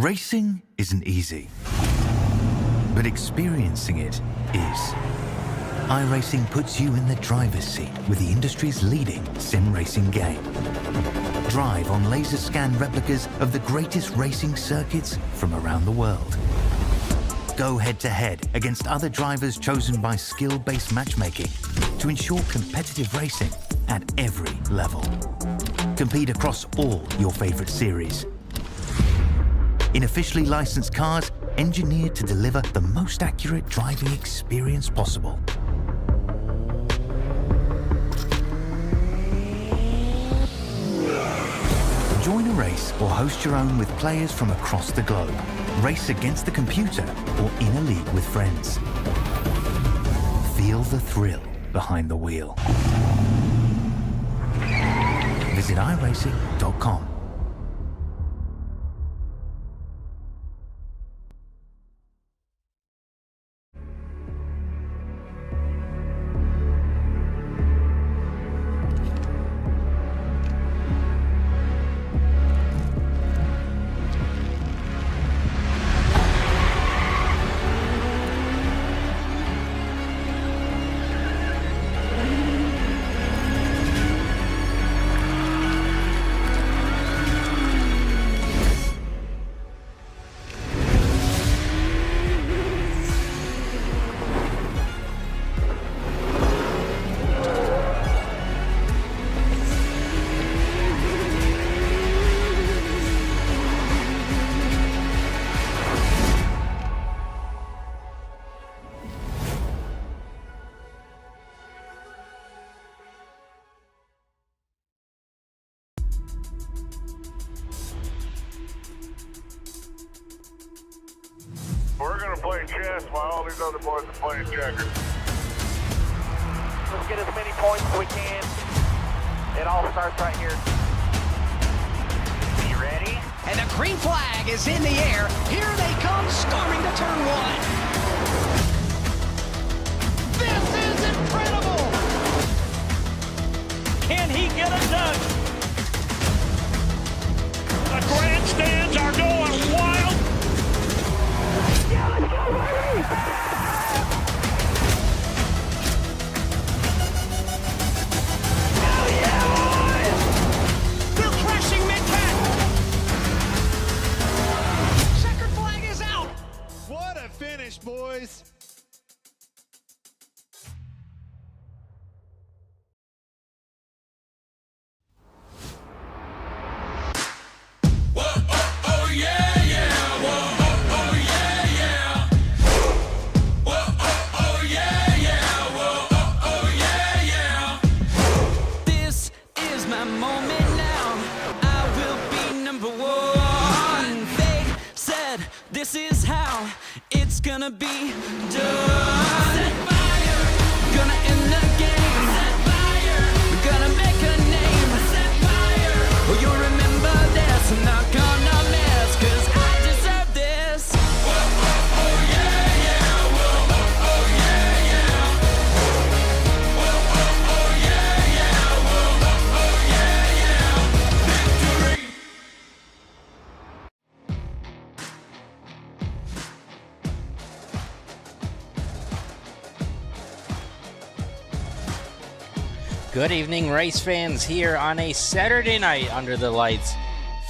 Racing isn't easy, but experiencing it is. iRacing puts you in the driver's seat with the industry's leading sim racing game. Drive on laser scan replicas of the greatest racing circuits from around the world. Go head-to-head against other drivers chosen by skill-based matchmaking to ensure competitive racing at every level. Compete across all your favorite series. In officially licensed cars, engineered to deliver the most accurate driving experience possible. Join a race or host your own with players from across the globe. Race against the computer or in a league with friends. Feel the thrill behind the wheel. Visit iRacing.com. We're gonna play chess while all these other boys are playing checkers. Let's get as many points as we can. It all starts right here. You ready? And the green flag is in the air. Here they come, storming to turn one. This is incredible! Can he get it done? The grandstands are going wild. Yeah, let's go, Riley! Oh, yeah, boys! They're crashing mid-pack. Checkered flag is out. What a finish, boys. This is my moment now. I will be number one. Fate said this is how it's gonna be done. Set fire. Gonna end the game. Set fire. Gonna make a name. Set fire. Oh, you'll remember this. I'm not gonna miss, 'cause I deserve this. Good evening, race fans, here on a Saturday night under the lights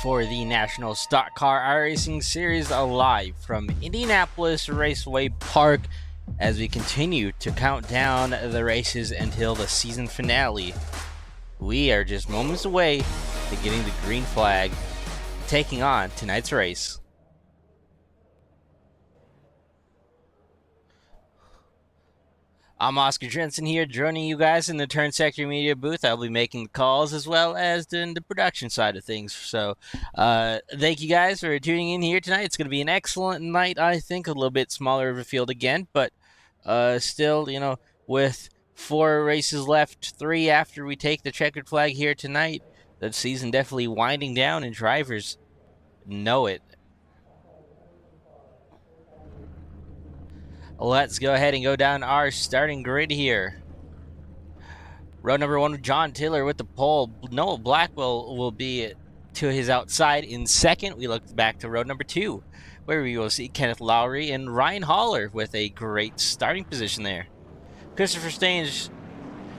for the National Stock Car iRacing Series live from Indianapolis Raceway Park as we continue to count down the races until the season finale. We are just moments away to getting the green flag, taking on tonight's race. I'm Oscar Jensen here, joining you guys in the Turn Sector Media booth. I'll be making the calls as well as doing the production side of things. So, thank you guys for tuning in here tonight. It's going to be an excellent night, I think. A little bit smaller of a field again, but still, you know, with 4 races left, 3 after we take the checkered flag here tonight, the season definitely winding down, and drivers know it. Let's go ahead and go down our starting grid here. Row number 1, John Taylor with the pole. Noah Blackwell will be to his outside in second, we look back to row number 2, where we will see Kenneth Lowry and Ryan Haller with a great starting position there. Christopher Stange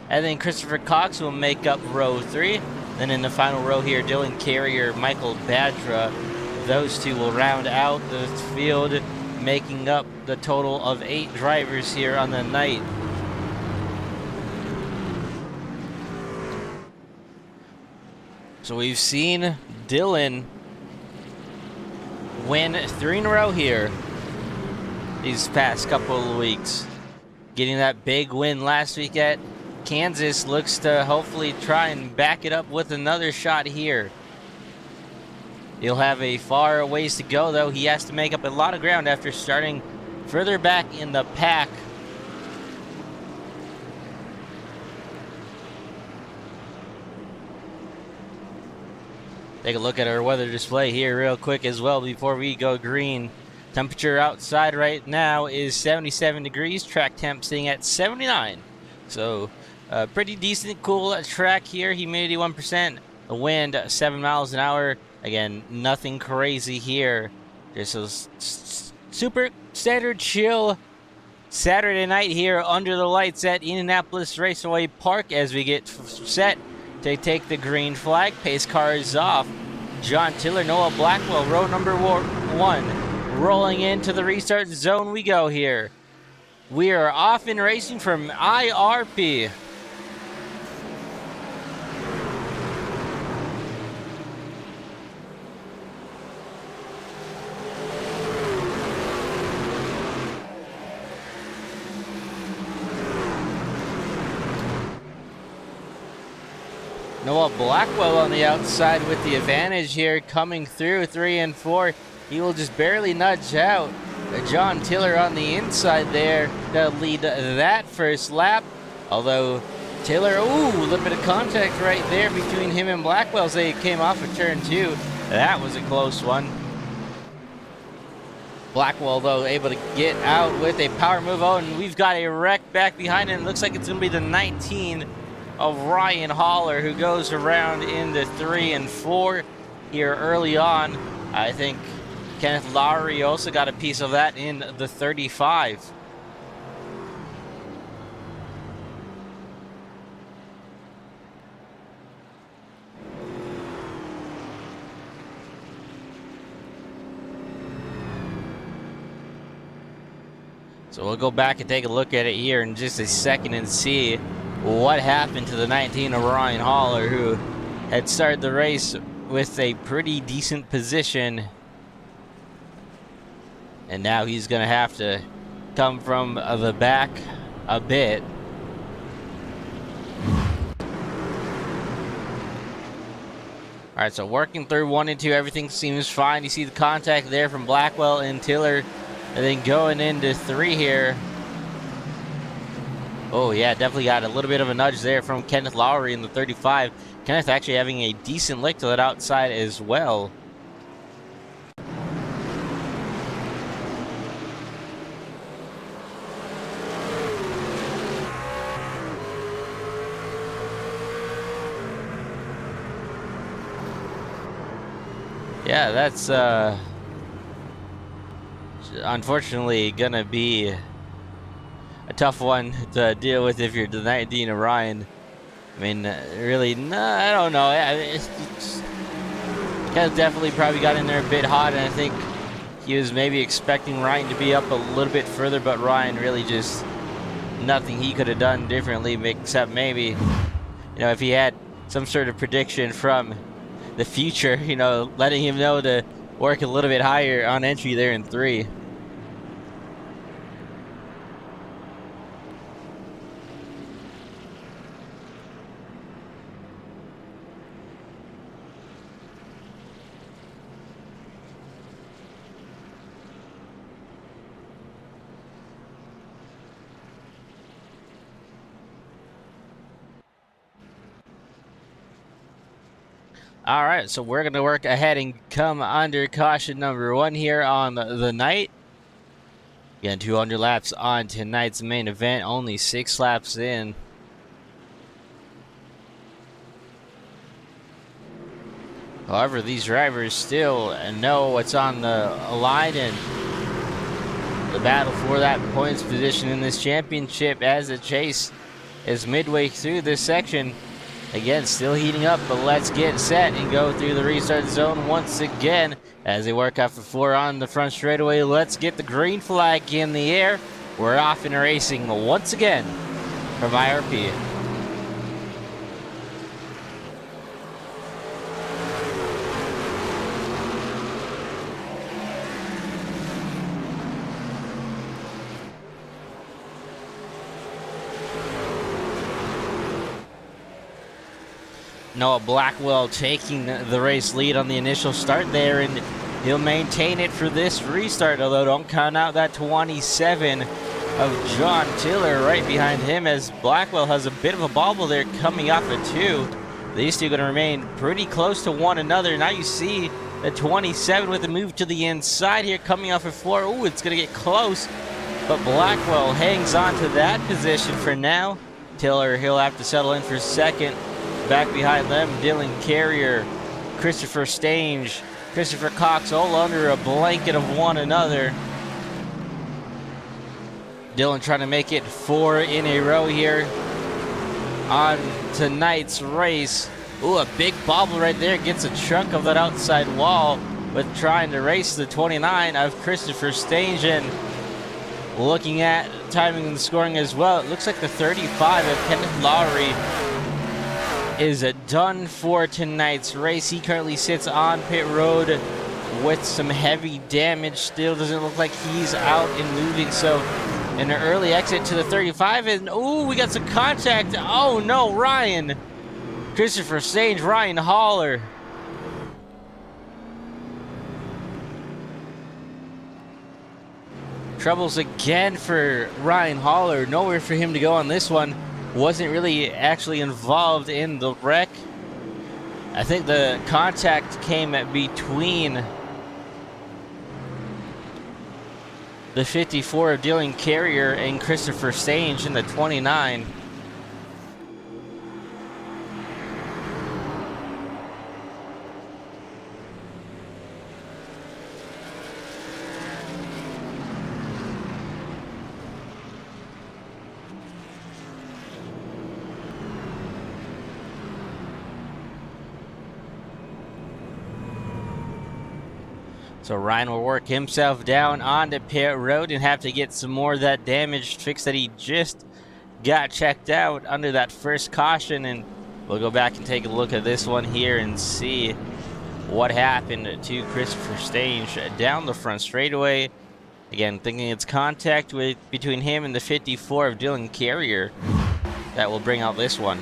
and then Christopher Cox will make up row 3. Then in the final row here, Dylan Carrier, Michael Badra, those two will round out the field, making up the total of 8 drivers here on the night. So we've seen Dylan win 3 in a row here these past couple of weeks. Getting that big win last week at Kansas, looks to hopefully try and back it up with another shot here. He'll have a far ways to go, though. He has to make up a lot of ground after starting further back in the pack. Take a look at our weather display here real quick as well before we go green. Temperature outside right now is 77 degrees. Track temp sitting at 79. So pretty decent, cool track here. Humidity 1%. The wind 7 miles an hour. Again, nothing crazy here. Just a super standard chill Saturday night here under the lights at Indianapolis Raceway Park as we get set to take the green flag. Pace car is off. John Tiller, Noah Blackwell, row number 1. Rolling into the restart zone we go here. We are off in racing from IRP. Noah Blackwell on the outside with the advantage here, coming through 3 and 4. He will just barely nudge out John Tiller on the inside there to lead that first lap. Although Tiller, ooh, a little bit of contact right there between him and Blackwell as they came off of turn 2. That was a close one. Blackwell, though, able to get out with a power move. Oh, and we've got a wreck back behind him. Looks like it's going to be the 19 of Ryan Haller, who goes around in the 3 and 4 here early on. I think Kenneth Lowry also got a piece of that in the 35. So we'll go back and take a look at it here in just a second and see what happened to the 19 of Ryan Haller, who had started the race with a pretty decent position. And now he's going to have to come from the back a bit. All right, so working through 1 and 2, everything seems fine. You see the contact there from Blackwell and Tiller. And then going into 3 here. Oh, yeah, definitely got a little bit of a nudge there from Kenneth Lowry in the 35. Kenneth actually having a decent lick to that outside as well. Yeah, that's unfortunately gonna be a tough one to deal with if you're the 19 of Ryan. I mean, really, no, I don't know. It's Kenneth definitely probably got in there a bit hot, and I think he was maybe expecting Ryan to be up a little bit further, but Ryan really just nothing he could have done differently, except maybe, you know, if he had some sort of prediction from the future, you know, letting him know to work a little bit higher on entry there in 3. All right, so we're going to work ahead and come under caution number 1 here on the night. Again, 200 laps on tonight's main event, only 6 laps in. However, these drivers still know what's on the line and the battle for that points position in this championship as the chase is midway through this section. Again, still heating up, but let's get set and go through the restart zone once again as they work off the 4 on the front straightaway. Let's get the green flag in the air. We're off and racing once again from IRP. Noah Blackwell taking the race lead on the initial start there, and he'll maintain it for this restart, although don't count out that 27 of John Tiller right behind him, as Blackwell has a bit of a bobble there coming off a 2. These two are going to remain pretty close to one another. Now you see the 27 with the move to the inside here coming off a 4. Ooh, it's going to get close, but Blackwell hangs on to that position for now. Tiller, he'll have to settle in for second. Back behind them, Dylan Carrier, Christopher Stange, Christopher Cox, all under a blanket of one another. Dylan trying to make it 4 in a row here on tonight's race. Ooh, a big bobble right there, gets a chunk of that outside wall with trying to race the 29 of Christopher Stange. And looking at timing and scoring as well, it looks like the 35 of Kenneth Lowry is done for tonight's race. He currently sits on pit road with some heavy damage. Still doesn't look like he's out and moving, so an early exit to the 35, and ooh, we got some contact. Oh no, Ryan, Christopher Stange, Ryan Haller. Troubles again for Ryan Haller. Nowhere for him to go on this one. Wasn't really actually involved in the wreck. I think the contact came between the 54 of Dylan Carrier and Christopher Stange in the 29. So Ryan will work himself down onto pit road and have to get some more of that damage fixed that he just got checked out under that first caution. And we'll go back and take a look at this one here and see what happened to Christopher Stange down the front straightaway. Again, thinking it's contact between him and the 54 of Dylan Carrier that will bring out this one.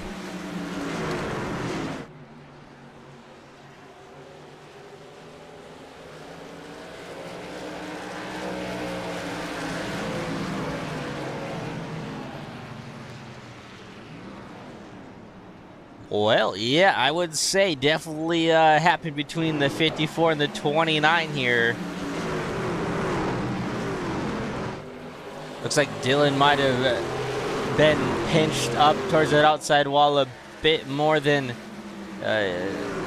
Well, yeah, I would say definitely happened between the 54 and the 29 here. Looks like Dylan might have been pinched up towards that outside wall a bit more than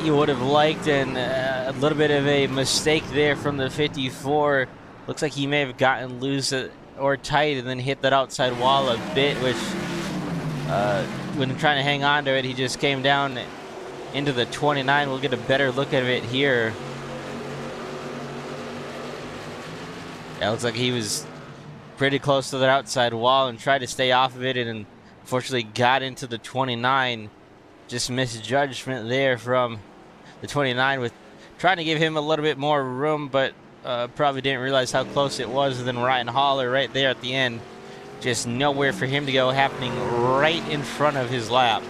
he would have liked, and a little bit of a mistake there from the 54. Looks like he may have gotten loose or tight and then hit that outside wall a bit, which when trying to hang on to it, he just came down into the 29. We'll get a better look at it here. Yeah, it looks like he was pretty close to the outside wall and tried to stay off of it, and unfortunately got into the 29. Just misjudgment there from the 29 with trying to give him a little bit more room, but probably didn't realize how close it was. And then Ryan Haller right there at the end. Just nowhere for him to go, happening right in front of his lap.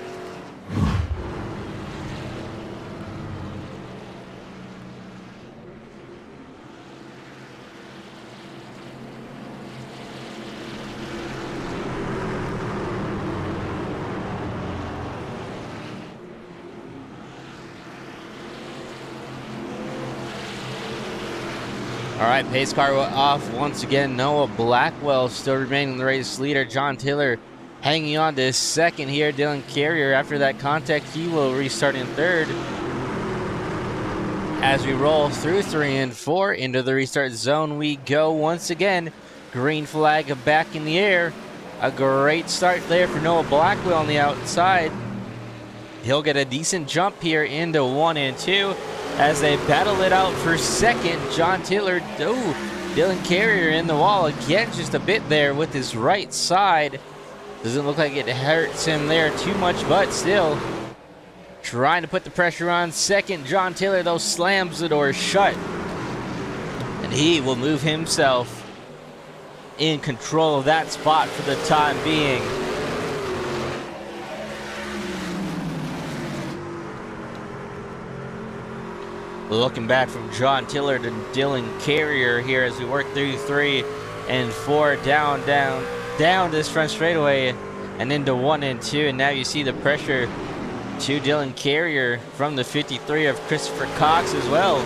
All right, pace car off once again. Noah Blackwell still remaining the race leader. John Tiller hanging on to second here. Dylan Carrier, after that contact, he will restart in third. as we roll through 3 and 4 into the restart zone we go once again. Green flag back in the air. A great start there for Noah Blackwell on the outside. He'll get a decent jump here into 1 and 2 as they battle it out for second. John Tiller, Dylan Carrier in the wall again, just a bit there with his right side. Doesn't look like it hurts him there too much, but still trying to put the pressure on second. John Tiller, though, slams the door shut, and he will move himself in control of that spot for the time being. Looking back from John Tiller to Dylan Carrier here as we work through 3 and 4, down this front straightaway and into 1 and 2, and now you see the pressure to Dylan Carrier from the 53 of Christopher Cox as well.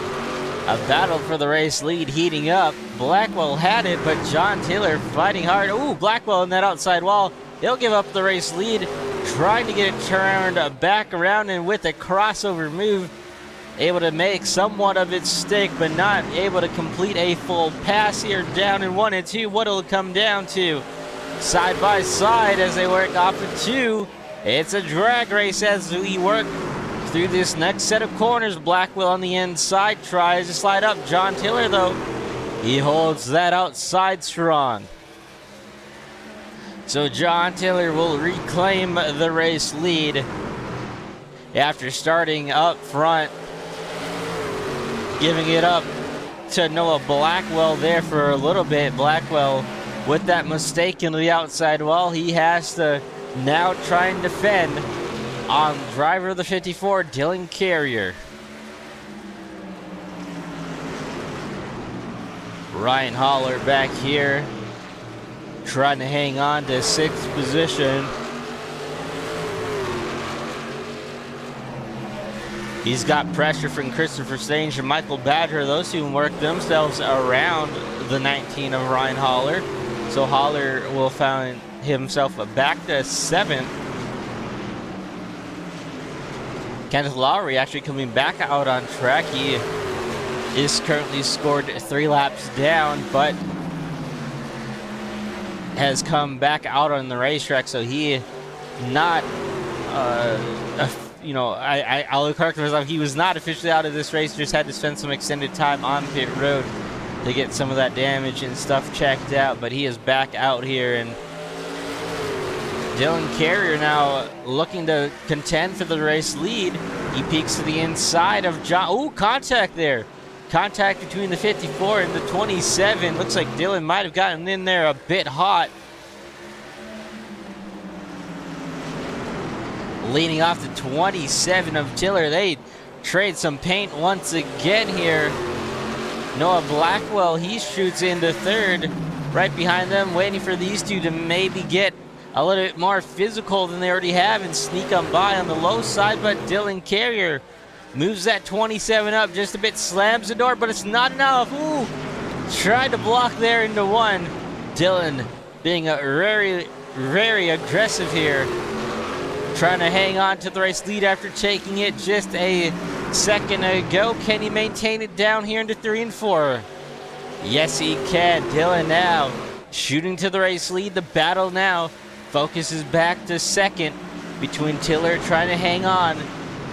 A battle for the race lead heating up. Blackwell had it, but John Tiller fighting hard. Blackwell in that outside wall. He'll give up the race lead, trying to get it turned back around, and with a crossover move, able to make somewhat of its stick, but not able to complete a full pass here. Down in 1 and 2. What it'll come down to, side by side as they work off of 2. It's a drag race as we work through this next set of corners. Blackwell on the inside tries to slide up. John Tiller, though, he holds that outside strong. So John Tiller will reclaim the race lead after starting up front, giving it up to Noah Blackwell there for a little bit. Blackwell with that mistake into the outside wall. He has to now try and defend on driver of the 54, Dylan Carrier. Ryan Holler back here, trying to hang on to 6th position. He's got pressure from Christopher Stange and Michael Badger. Those two work themselves around the 19 of Ryan Holler. So Holler will find himself back to 7th. Kenneth Lowry actually coming back out on track. He is currently scored 3 laps down, but has come back out on the racetrack, so he not, I'll correct myself, he was not officially out of this race, just had to spend some extended time on pit road to get some of that damage and stuff checked out, but he is back out here. And Dylan Carrier now looking to contend for the race lead. He peeks to the inside of John. Contact there. Contact between the 54 and the 27. Looks like Dylan might have gotten in there a bit hot. Leading off the 27 of Tiller. They trade some paint once again here. Noah Blackwell, he shoots into 3rd. Right behind them, waiting for these two to maybe get a little bit more physical than they already have and sneak on by on the low side, but Dylan Carrier moves that 27 up just a bit, slams the door, but it's not enough. Tried to block there into 1. Dylan being very, very aggressive here, trying to hang on to the race lead after taking it just a second ago. Can he maintain it down here into 3 and 4? Yes, he can. Dylan now shooting to the race lead. The battle now focuses back to 2nd between Tiller trying to hang on.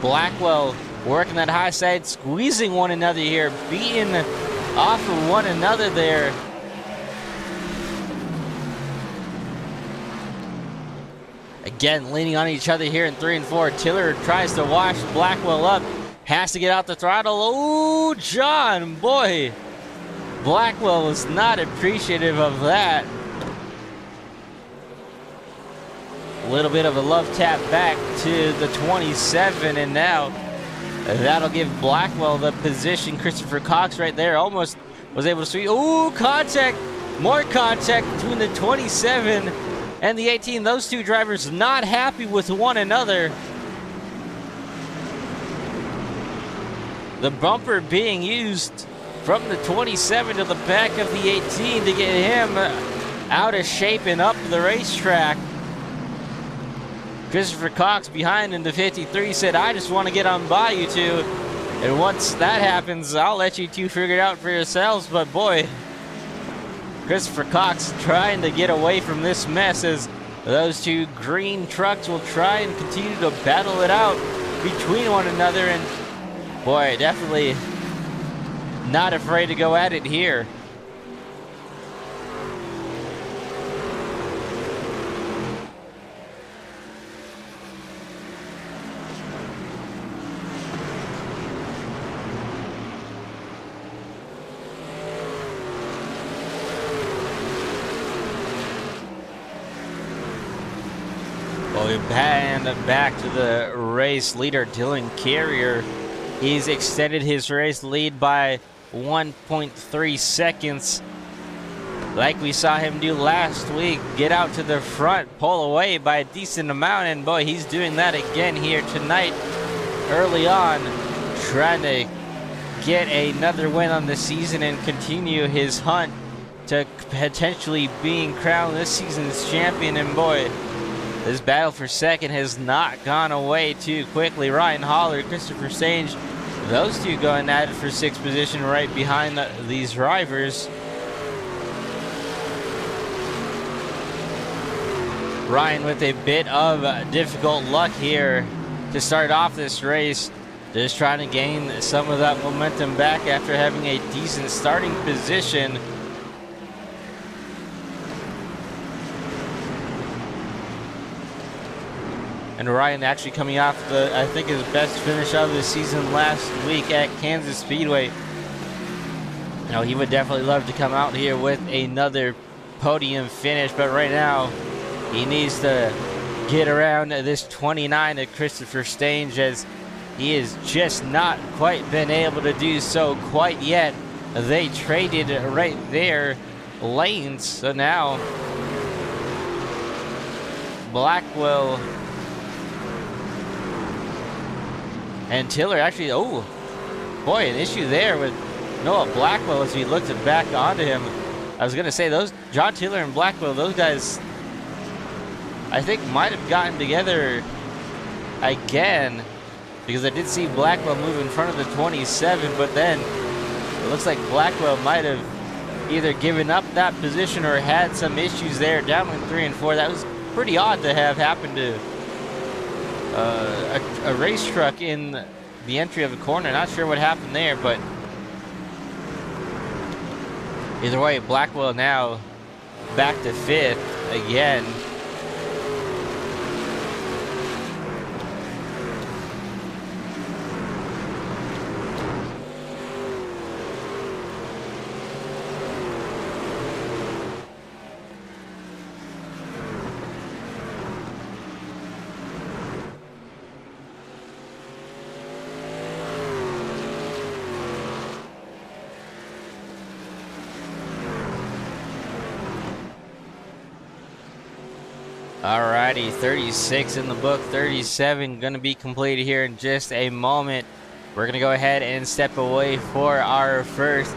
Blackwell working that high side, squeezing one another here, beating off of one another there. Again, leaning on each other here in 3 and 4. Tiller tries to wash Blackwell up, has to get out the throttle. John, boy. Blackwell was not appreciative of that. A little bit of a love tap back to the 27, and now that'll give Blackwell the position. Christopher Cox right there almost was able to sweep. Contact! More contact between the 27 and the 18. Those two drivers not happy with one another. The bumper being used from the 27 to the back of the 18 to get him out of shape and up the racetrack. Christopher Cox behind in the 53 said, I just want to get on by you two. And once that happens, I'll let you two figure it out for yourselves. But boy, Christopher Cox trying to get away from this mess as those two green trucks will try and continue to battle it out between one another. And boy, definitely not afraid to go at it here. And back to the race leader, Dylan Carrier. He's extended his race lead by 1.3 seconds. Like we saw him do last week, get out to the front, pull away by a decent amount, and boy, he's doing that again here tonight. Early on, trying to get another win on the season and continue his hunt to potentially being crowned this season's champion. And boy, this battle for second has not gone away too quickly. Ryan Holler, Christopher Stange, those two going at it for sixth position right behind these drivers. Ryan with a bit of difficult luck here to start off this race. Just trying to gain some of that momentum back after having a decent starting position. And Ryan actually coming off I think his best finish of the season last week at Kansas Speedway. You know, he would definitely love to come out here with another podium finish, but right now he needs to get around this 29 of Christopher Stange, as he has just not quite been able to do so quite yet. They traded right there lanes, so now Blackwell and Tiller actually, oh boy, an issue there with Noah Blackwell as he looked it back onto him. I was gonna say, those John Tiller and Blackwell, those guys I think might have gotten together again, because I did see Blackwell move in front of the 27, but then it looks like Blackwell might have either given up that position or had some issues there down in 3 and 4. That was pretty odd to have happened to a race truck in the entry of the corner. Not sure what happened there, but either way, Blackwell now back to 5th again. Alrighty, 36 in the book, 37 going to be completed here in just a moment. We're going to go ahead and step away for our first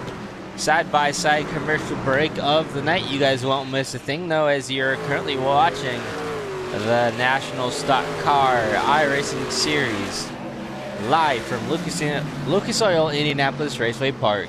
side-by-side commercial break of the night. You guys won't miss a thing, though, as you're currently watching the National Stock Car iRacing Series live from Lucas Oil Indianapolis Raceway Park.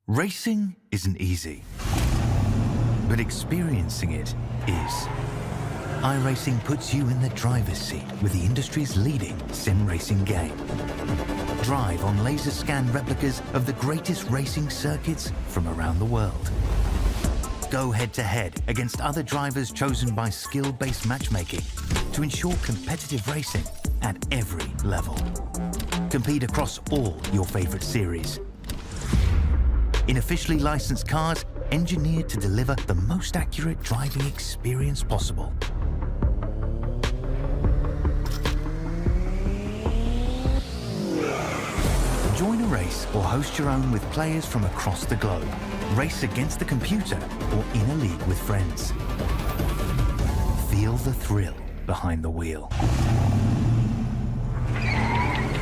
Racing isn't easy, but experiencing it is. iRacing puts you in the driver's seat with the industry's leading sim racing game. Drive on laser scan replicas of the greatest racing circuits from around the world. Go head-to-head against other drivers chosen by skill-based matchmaking to ensure competitive racing at every level. Compete across all your favorite series. In officially licensed cars, engineered to deliver the most accurate driving experience possible. Join a race or host your own with players from across the globe. Race against the computer or in a league with friends. Feel the thrill behind the wheel.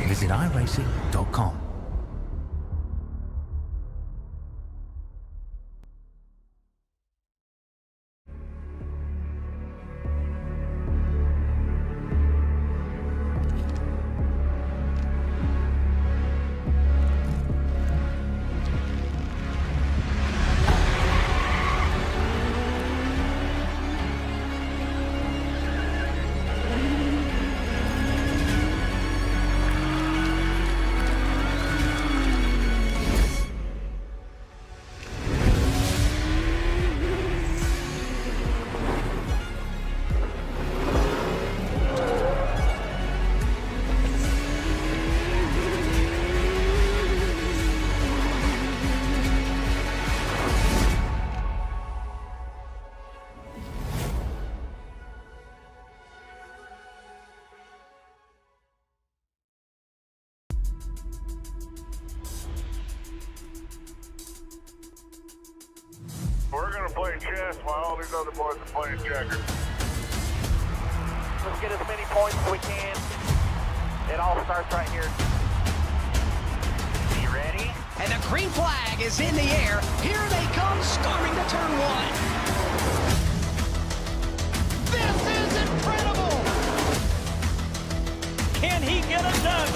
Visit iRacing.com. We're gonna play chess while all these other boys are playing checkers. Let's get as many points as we can. It all starts right here. Are you ready? And the green flag is in the air. Here they come, storming to turn one. This is incredible! Can he get it done?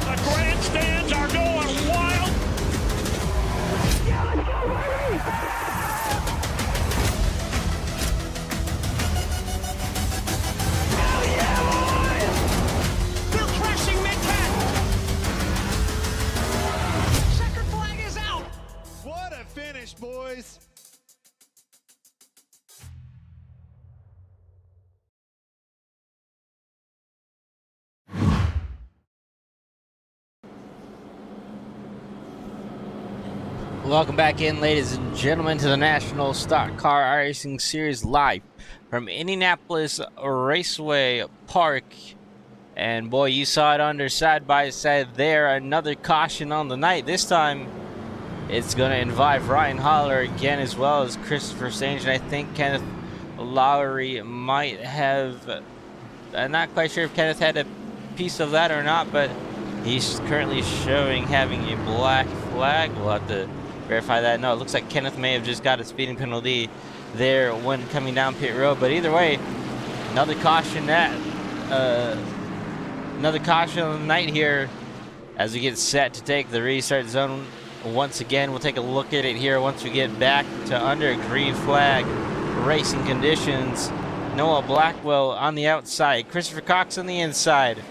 The grandstands are going wild. They're crashing mid-pack. Checkered flag is out. What a finish, boys. Welcome back in, ladies and gentlemen, to the National Stock Car iRacing Series live from Indianapolis Raceway Park. And boy, you saw it under side by side there. Another caution on the night. This time, it's going to involve Ryan Holler again, as well as Christopher Stange. And I think Kenneth Lowry might have. I'm not quite sure if Kenneth had a piece of that or not, but he's currently showing having a black flag. We'll have to verify that. No, it looks like Kenneth may have just got a speeding penalty there when coming down pit road. But either way, another caution another caution on the night here as we get set to take the restart zone once again. We'll take a look at it here once we get back to under green flag racing conditions. Noah Blackwell on the outside, Christopher Cox on the inside.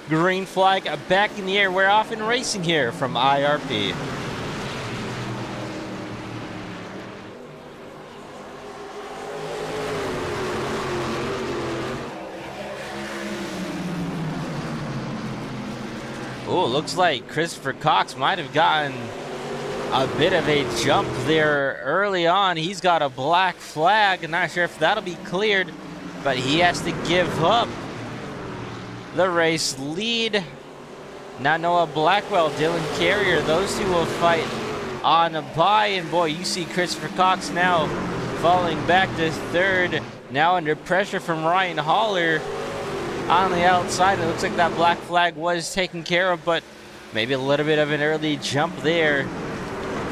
Green flag back in the air. We're off in racing here from IRP. Oh, looks like Christopher Cox might have gotten a bit of a jump there early on. He's got a black flag. I'm not sure if that'll be cleared, but he has to give up the race lead. Now Noah Blackwell, Dylan Carrier, those two will fight on a bye. And boy, you see Christopher Cox now falling back to third. Now under pressure from Ryan Holler on the outside. It looks like that black flag was taken care of, but maybe a little bit of an early jump there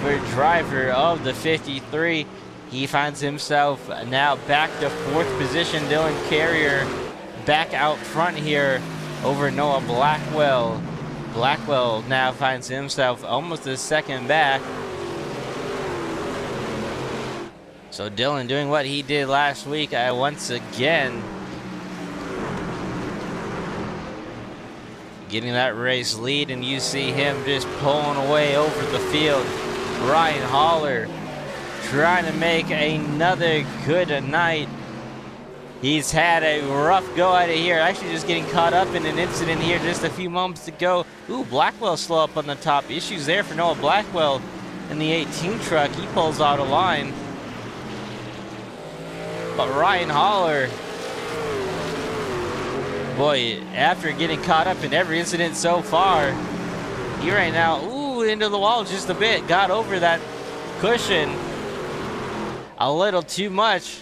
for driver of the 53. He finds himself now back to fourth position. Dylan Carrier back out front here over Noah Blackwell. Blackwell now finds himself almost a second back. So Dylan doing what he did last week once again. Getting that race lead, and you see him just pulling away over the field. Ryan Holler trying to make another good night. He's had a rough go at it here. Actually just getting caught up in an incident here just a few moments ago. Ooh, Blackwell slow up on the top. Issues there for Noah Blackwell in the 18 truck. He pulls out of line. But Ryan Holler, boy, after getting caught up in every incident so far, he right now, ooh, into the wall just a bit. Got over that cushion a little too much.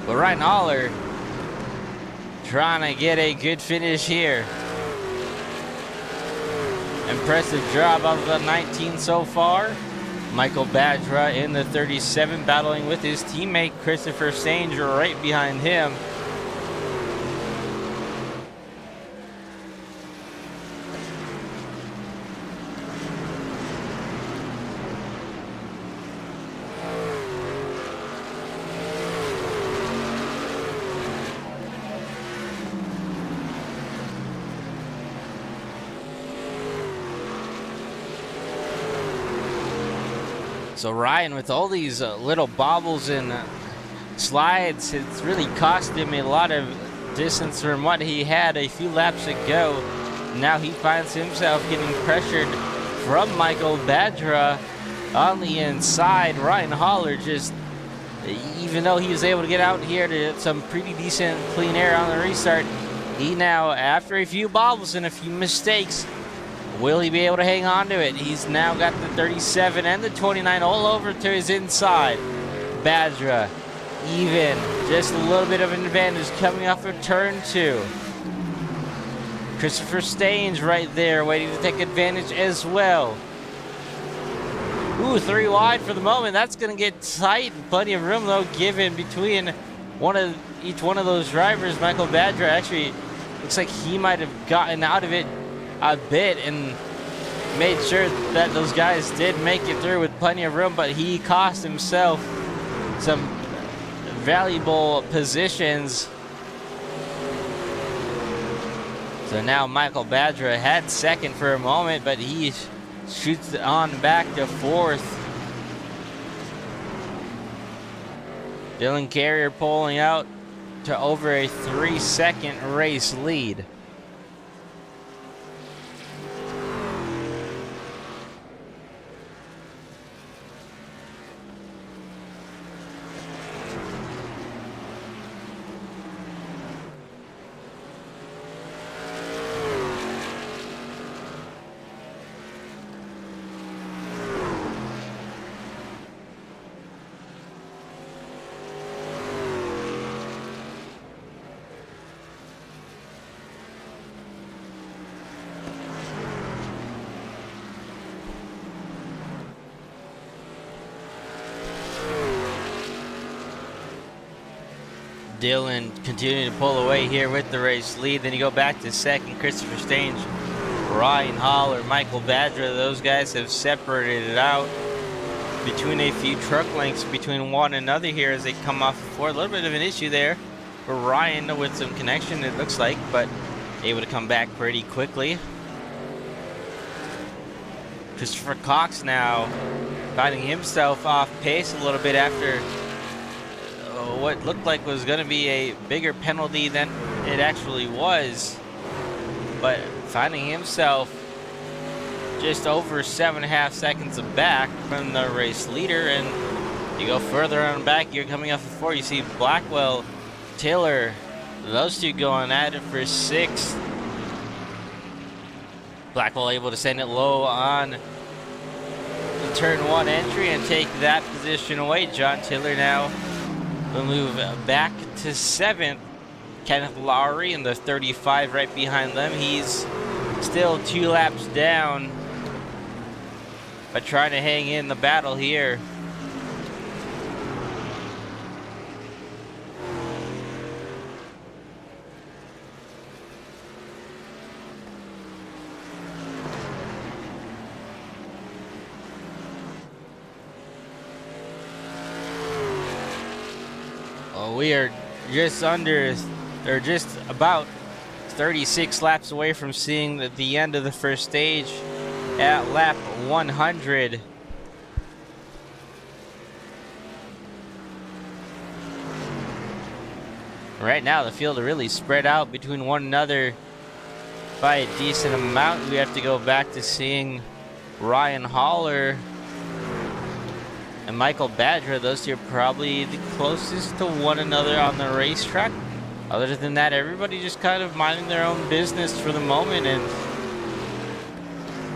But Ryan Holler trying to get a good finish here. Impressive job of the 19 so far. Michael Badra in the 37, battling with his teammate Christopher Stanger right behind him. So Ryan, with all these little bobbles and slides, it's really cost him a lot of distance from what he had a few laps ago. Now he finds himself getting pressured from Michael Badra on the inside. Ryan Holler just, even though he was able to get out here to some pretty decent clean air on the restart, he now, after a few bobbles and a few mistakes, will he be able to hang on to it? He's now got the 37 and the 29 all over to his inside. Badra, even, just a little bit of an advantage coming off of turn 2. Christopher Staines right there waiting to take advantage as well. Ooh, 3 wide for the moment. That's going to get tight. Plenty of room, though, given between each one of those drivers. Michael Badra actually looks like he might have gotten out of it a bit and made sure that those guys did make it through with plenty of room, but he cost himself some valuable positions. So now Michael Badra had second for a moment, but he shoots on back to 4th. Dylan Carrier pulling out to over a 3-second race lead. Dylan continuing to pull away here with the race lead. Then you go back to second, Christopher Staines, Ryan Holler, Michael Badra. Those guys have separated it out between a few truck lengths between one another here as they come off before. A little bit of an issue there for Ryan with some connection, it looks like, but able to come back pretty quickly. Christopher Cox now finding himself off pace a little bit after what looked like was going to be a bigger penalty than it actually was, but finding himself just over 7.5 seconds back from the race leader. And you go further on back, you're coming off of 4, you see Blackwell, Taylor, those two going at it for 6th. Blackwell able to send it low on the turn 1 entry and take that position away. John Taylor now will move back to 7th. Kenneth Lowry in the 35 right behind them. He's still 2 laps down, but trying to hang in the battle here. We are just under, or just about 36 laps away from seeing the end of the first stage at lap 100. Right now, the field are really spread out between one another by a decent amount. We have to go back to seeing Ryan Holler and Michael Badger. Those two are probably the closest to one another on the racetrack. Other than that, everybody just kind of minding their own business for the moment and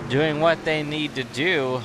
doing what they need to do.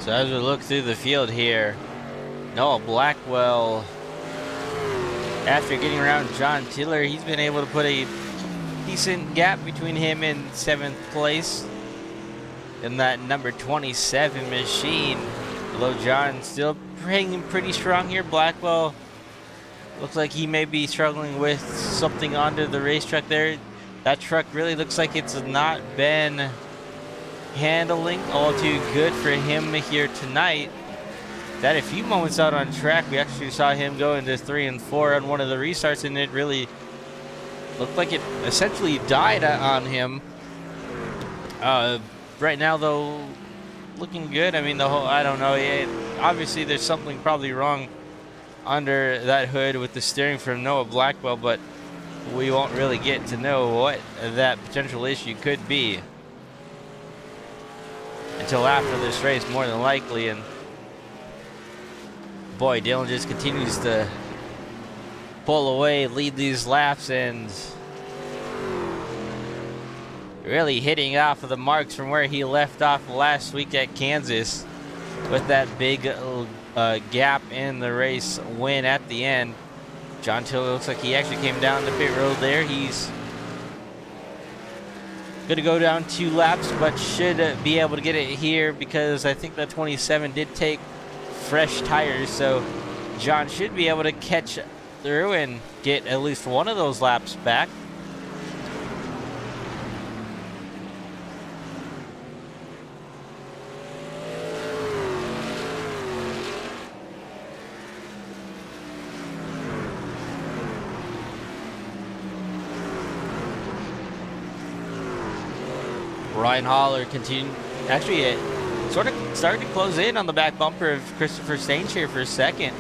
So as we look through the field here, Noah Blackwell, after getting around John Tiller, he's been able to put a decent gap between him and 7th place in that number 27 machine. Although John still hanging pretty strong here. Blackwell looks like he may be struggling with something under the racetrack there. That truck really looks like it's not been handling all too good for him here tonight. That a few moments out on track, we actually saw him go into 3 and 4 on one of the restarts, and it really looked like it essentially died on him. Right now, though, looking good. I mean, the whole, I don't know. Obviously, there's something probably wrong under that hood with the steering from Noah Blackwell, but we won't really get to know what that potential issue could be until after this race, more than likely. And boy, Dylan just continues to pull away, lead these laps, and really hitting off of the marks from where he left off last week at Kansas with that big gap in the race win at the end. John Tiller looks like he actually came down the pit road there. He's gonna go down 2 laps, but should be able to get it here because I think that 27 did take fresh tires, so John should be able to catch through and get at least one of those laps back. Ryan Holler actually sort of started to close in on the back bumper of Christopher Stange here for a second.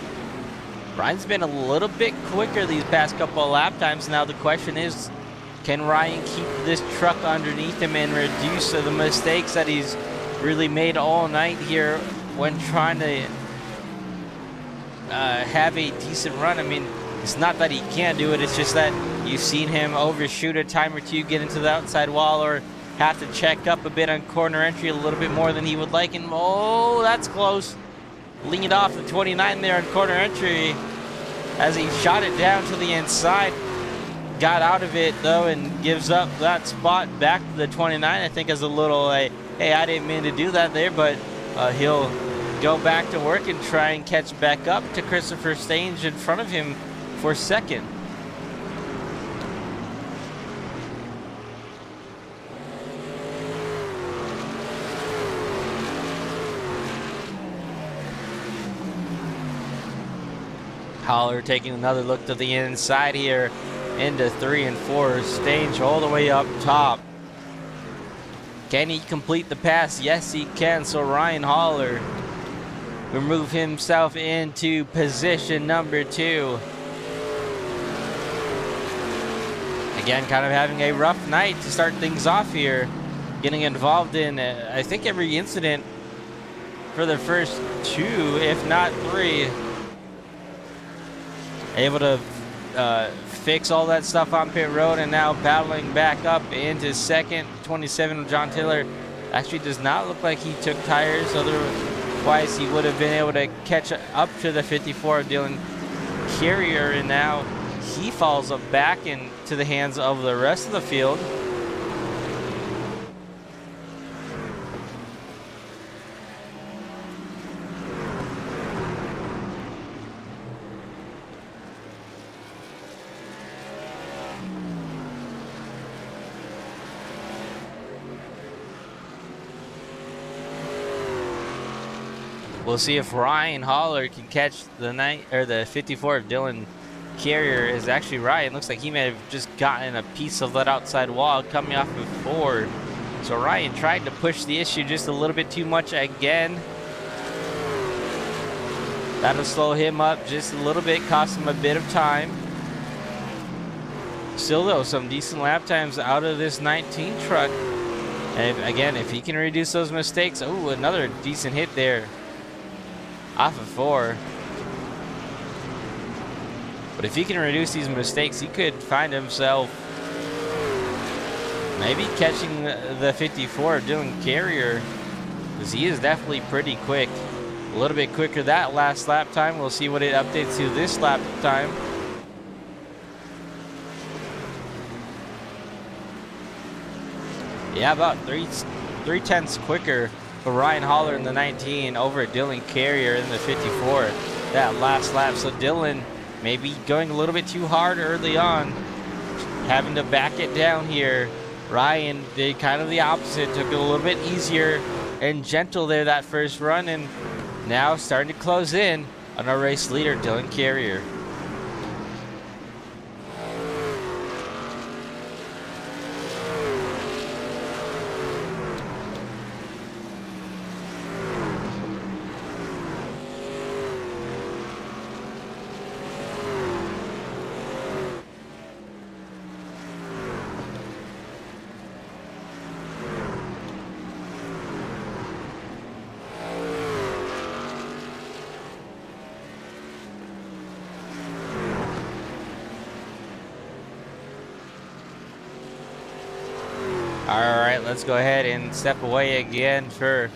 Ryan's been a little bit quicker these past couple of lap times. Now the question is, can Ryan keep this truck underneath him and reduce the mistakes that he's really made all night here when trying to have a decent run? I mean, it's not that he can't do it, it's just that you've seen him overshoot a time or two, get into the outside wall, or have to check up a bit on corner entry a little bit more than he would like. And oh, that's close. Leaned off the 29 there on corner entry as he shot it down to the inside. Got out of it though and gives up that spot back to the 29. I think as a little, hey, I didn't mean to do that there, but he'll go back to work and try and catch back up to Christopher Stange in front of him for second. Holler taking another look to the inside here into 3 and 4. Stange all the way up top. Can he complete the pass? Yes, he can. So Ryan Holler will move himself into position number 2. Again, kind of having a rough night to start things off here. Getting involved in, I think, every incident for the first 2, if not 3. Able to fix all that stuff on pit road, and now battling back up into second. 27, John Taylor, actually does not look like he took tires. Otherwise, he would have been able to catch up to the 54 of Dylan Carrier, and now he falls back into the hands of the rest of the field. We'll see if Ryan Holler can catch the 54 of Dylan Carrier. Is actually Ryan. Looks like he may have just gotten a piece of that outside wall coming off of 4. So Ryan tried to push the issue just a little bit too much again. That'll slow him up just a little bit, cost him a bit of time. Still though, some decent lap times out of this 19 truck. And again, if he can reduce those mistakes, oh, another decent hit there. Off of 4. But if he can reduce these mistakes, he could find himself maybe catching the 54 of Dylan Carrier, because he is definitely pretty quick. A little bit quicker that last lap time. We'll see what it updates to this lap time. Yeah, about 3/10 quicker for Ryan Holler in the 19 over Dylan Carrier in the 54 that last lap. So Dylan maybe going a little bit too hard early on, having to back it down here. Ryan did kind of the opposite, took it a little bit easier and gentle there that first run, and now starting to close in on our race leader, Dylan Carrier. All right, let's go ahead and step away again for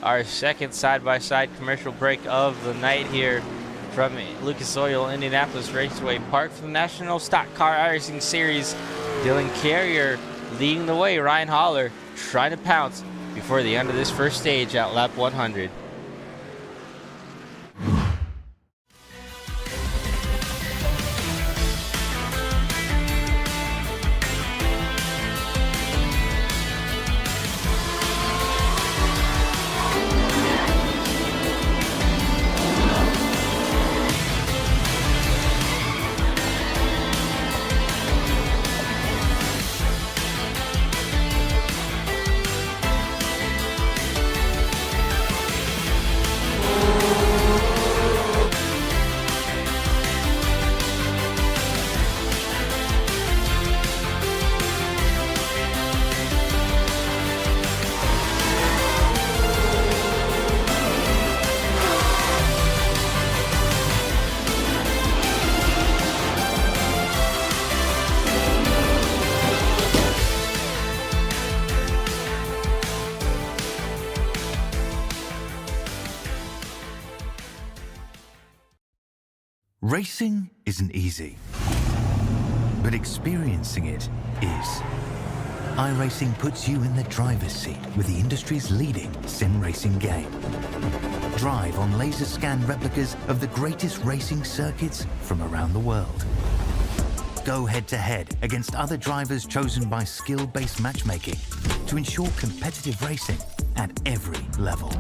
our second side-by-side commercial break of the night here from Lucas Oil Indianapolis Raceway Park for the National Stock Car iRacing Series. Dylan Carrier leading the way. Ryan Holler trying to pounce before the end of this first stage at lap 100. Racing isn't easy, but experiencing it is. iRacing puts you in the driver's seat with the industry's leading sim racing game. Drive on laser scan replicas of the greatest racing circuits from around the world. Go head-to-head against other drivers chosen by skill-based matchmaking to ensure competitive racing at every level.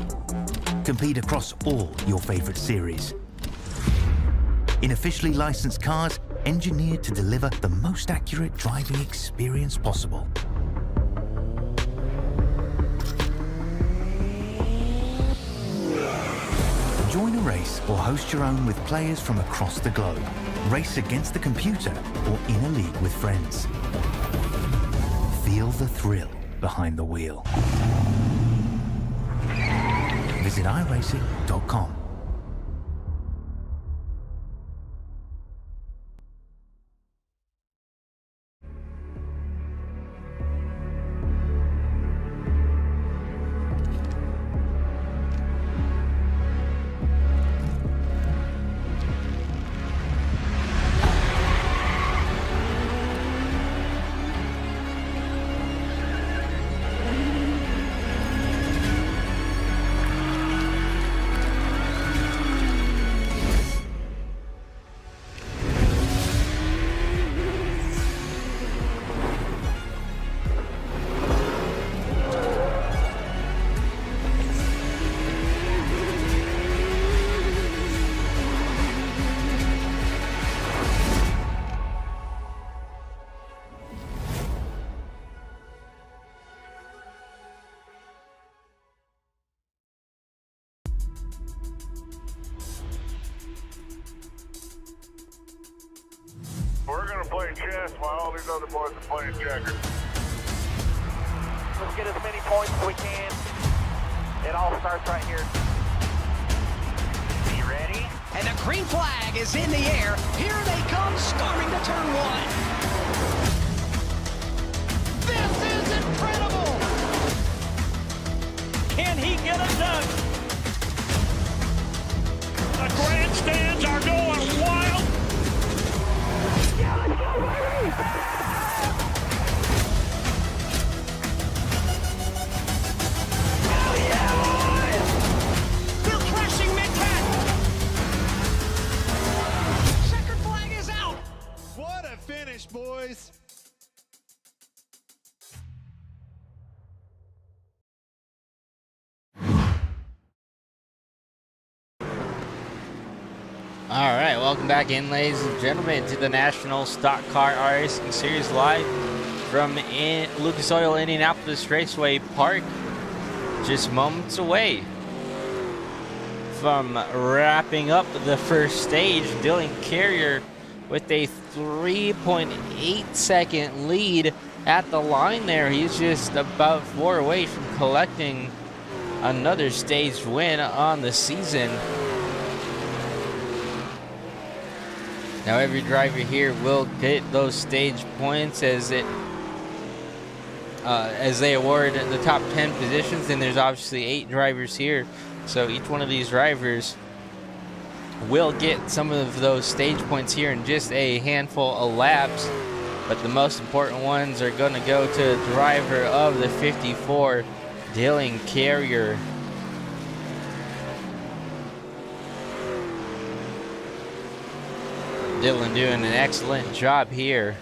Compete across all your favorite series. In officially licensed cars, engineered to deliver the most accurate driving experience possible. Join a race or host your own with players from across the globe. Race against the computer or in a league with friends. Feel the thrill behind the wheel. Visit iRacing.com. We're gonna play chess while all these other boys are playing checkers. Let's get as many points as we can. It all starts right here. Are you ready? And the green flag is in the air. Here they come, storming to turn one. This is incredible! Can he get it done? The grandstands are going wild. They're crashing mid-pack. Checkered flag is out. What a finish, boys. All right, welcome back in, ladies and gentlemen, to the National Stock Car iRacing Series live from Lucas Oil Indianapolis Raceway Park, just moments away from wrapping up the first stage. Dylan Carrier with a 3.8 second lead at the line there. He's just about 4 away from collecting another stage win on the season. Now every driver here will get those stage points as they award the top 10 positions, and there's obviously 8 drivers here, so each one of these drivers will get some of those stage points here in just a handful of laps, but the most important ones are going to go to the driver of the 54, Dylan Carrier. Dylan doing an excellent job here.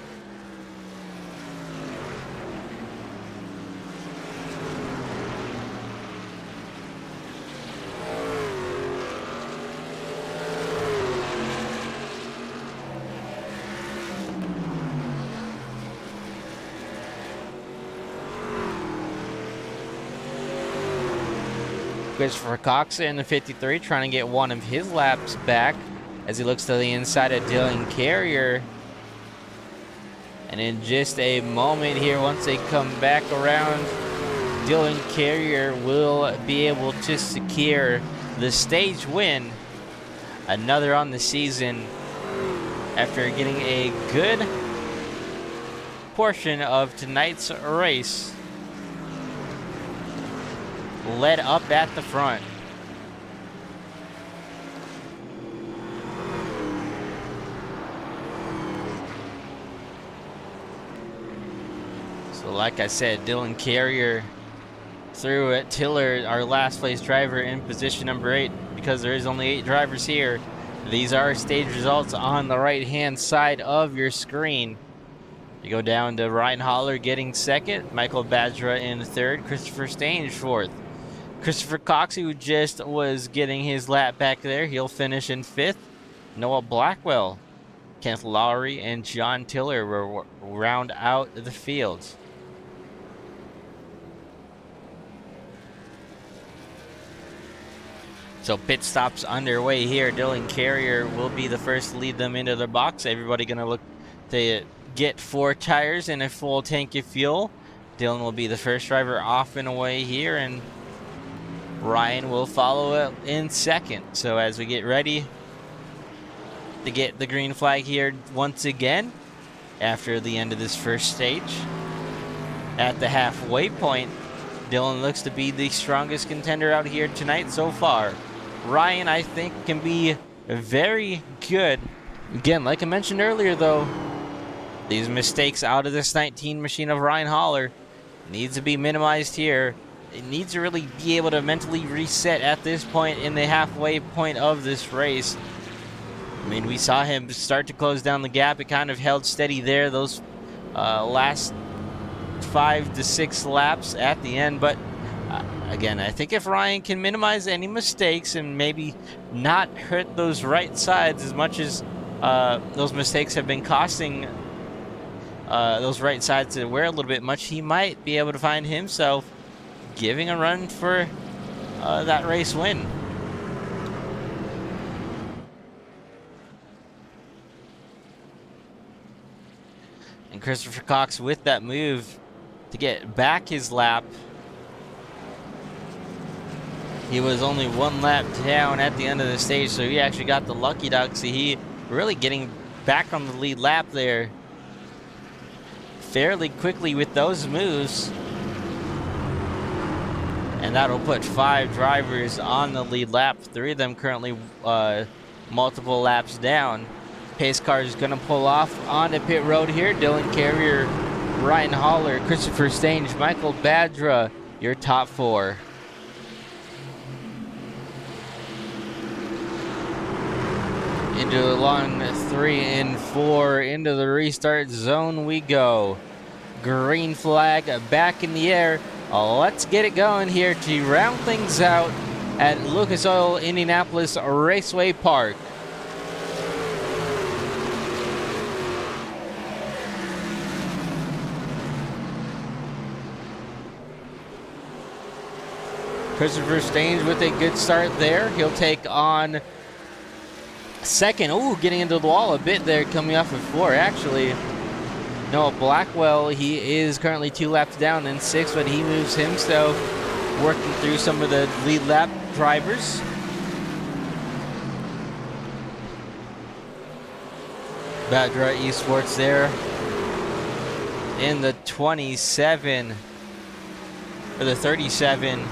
Christopher Cox in the 53 trying to get one of his laps back as he looks to the inside of Dylan Carrier. And in just a moment here, once they come back around, Dylan Carrier will be able to secure the stage win. Another on the season after getting a good portion of tonight's race. Led up at the front. So like I said, Dylan Carrier threw at Tiller, our last place driver, in position number 8 because there is only 8 drivers here. These are stage results on the right hand side of your screen. You go down to Ryan Holler getting second, Michael Badra in third, Christopher Stange fourth. Christopher Cox, who just was getting his lap back there, he'll finish in 5th. Noah Blackwell, Kenneth Lowry, and John Tiller will round out the field. So pit stops underway here. Dylan Carrier will be the first to lead them into the box. Everybody going to look to get 4 tires and a full tank of fuel. Dylan will be the first driver off and away here, and Ryan will follow it in second. So as we get ready to get the green flag here once again after the end of this first stage, at the halfway point, Dylan looks to be the strongest contender out here tonight so far. Ryan, I think, can be very good. Again, like I mentioned earlier, though, these mistakes out of this 19 machine of Ryan Holler needs to be minimized here. It needs to really be able to mentally reset at this point in the halfway point of this race. I mean, we saw him start to close down the gap. It kind of held steady there those last 5 to 6 laps at the end, but again, I think if Ryan can minimize any mistakes and maybe not hurt those right sides as much as those mistakes have been costing those right sides to wear a little bit much, he might be able to find himself giving a run for that race win. And Christopher Cox with that move to get back his lap. He was only 1 lap down at the end of the stage, so he actually got the lucky dog. See, he really getting back on the lead lap there fairly quickly with those moves. And that'll put 5 drivers on the lead lap. 3 of them currently multiple laps down. Pace car is going to pull off onto pit road here. Dylan Carrier, Ryan Holler, Christopher Stange, Michael Badra, your top 4. Into the long 3 and 4, into the restart zone we go. Green flag back in the air. Let's get it going here to round things out at Lucas Oil Indianapolis Raceway Park. Christopher Stange with a good start there. He'll take on second. Ooh, getting into the wall a bit there, coming off of 4 actually. Noah Blackwell, he is currently 2 laps down in 6th, but he moves himself, working through some of the lead lap drivers. Badra Esports there in the 27, or the 37,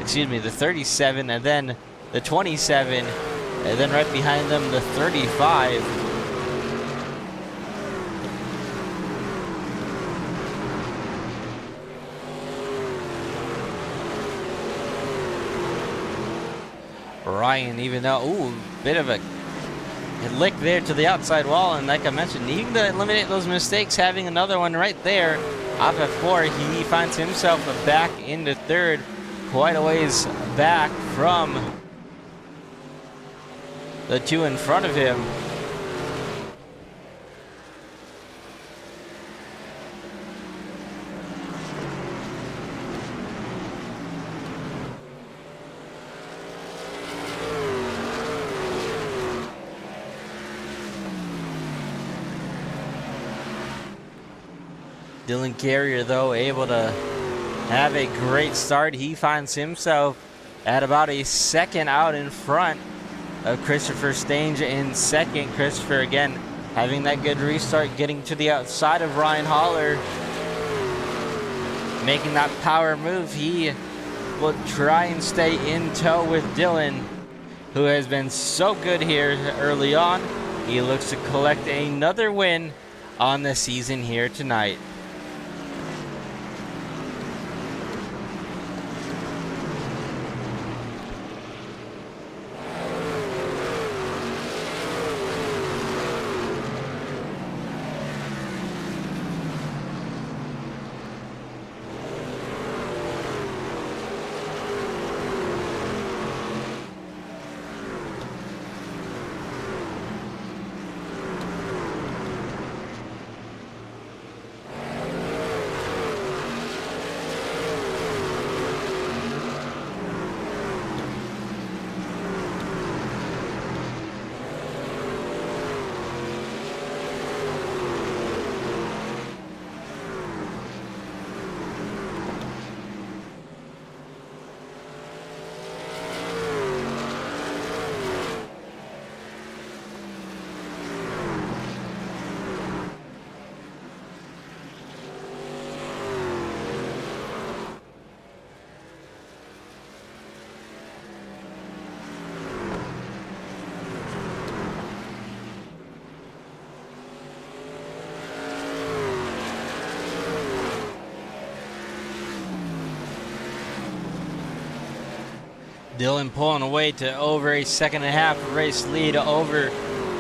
excuse me, the 37, and then the 27, and then right behind them the 35. Ryan, even though, ooh, bit of a lick there to the outside wall, and like I mentioned, needing to eliminate those mistakes, having another one right there off at 4, he finds himself back into 3rd, quite a ways back from the 2 in front of him. Dylan Carrier, though, able to have a great start. He finds himself at about a 2nd out in front of Christopher Stange in 2nd. Christopher, again, having that good restart, getting to the outside of Ryan Holler, making that power move. He will try and stay in tow with Dylan, who has been so good here early on. He looks to collect another win on the season here tonight. Dylan pulling away to over a second and a half race lead over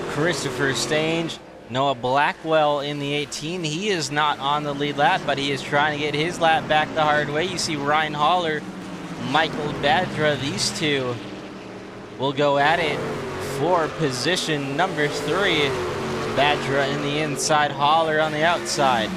Christopher Stange. Noah Blackwell in the 18. He is not on the lead lap, but he is trying to get his lap back the hard way. You see Ryan Haller, Michael Badra, these two will go at it for position number 3. Badra in the inside, Haller on the outside.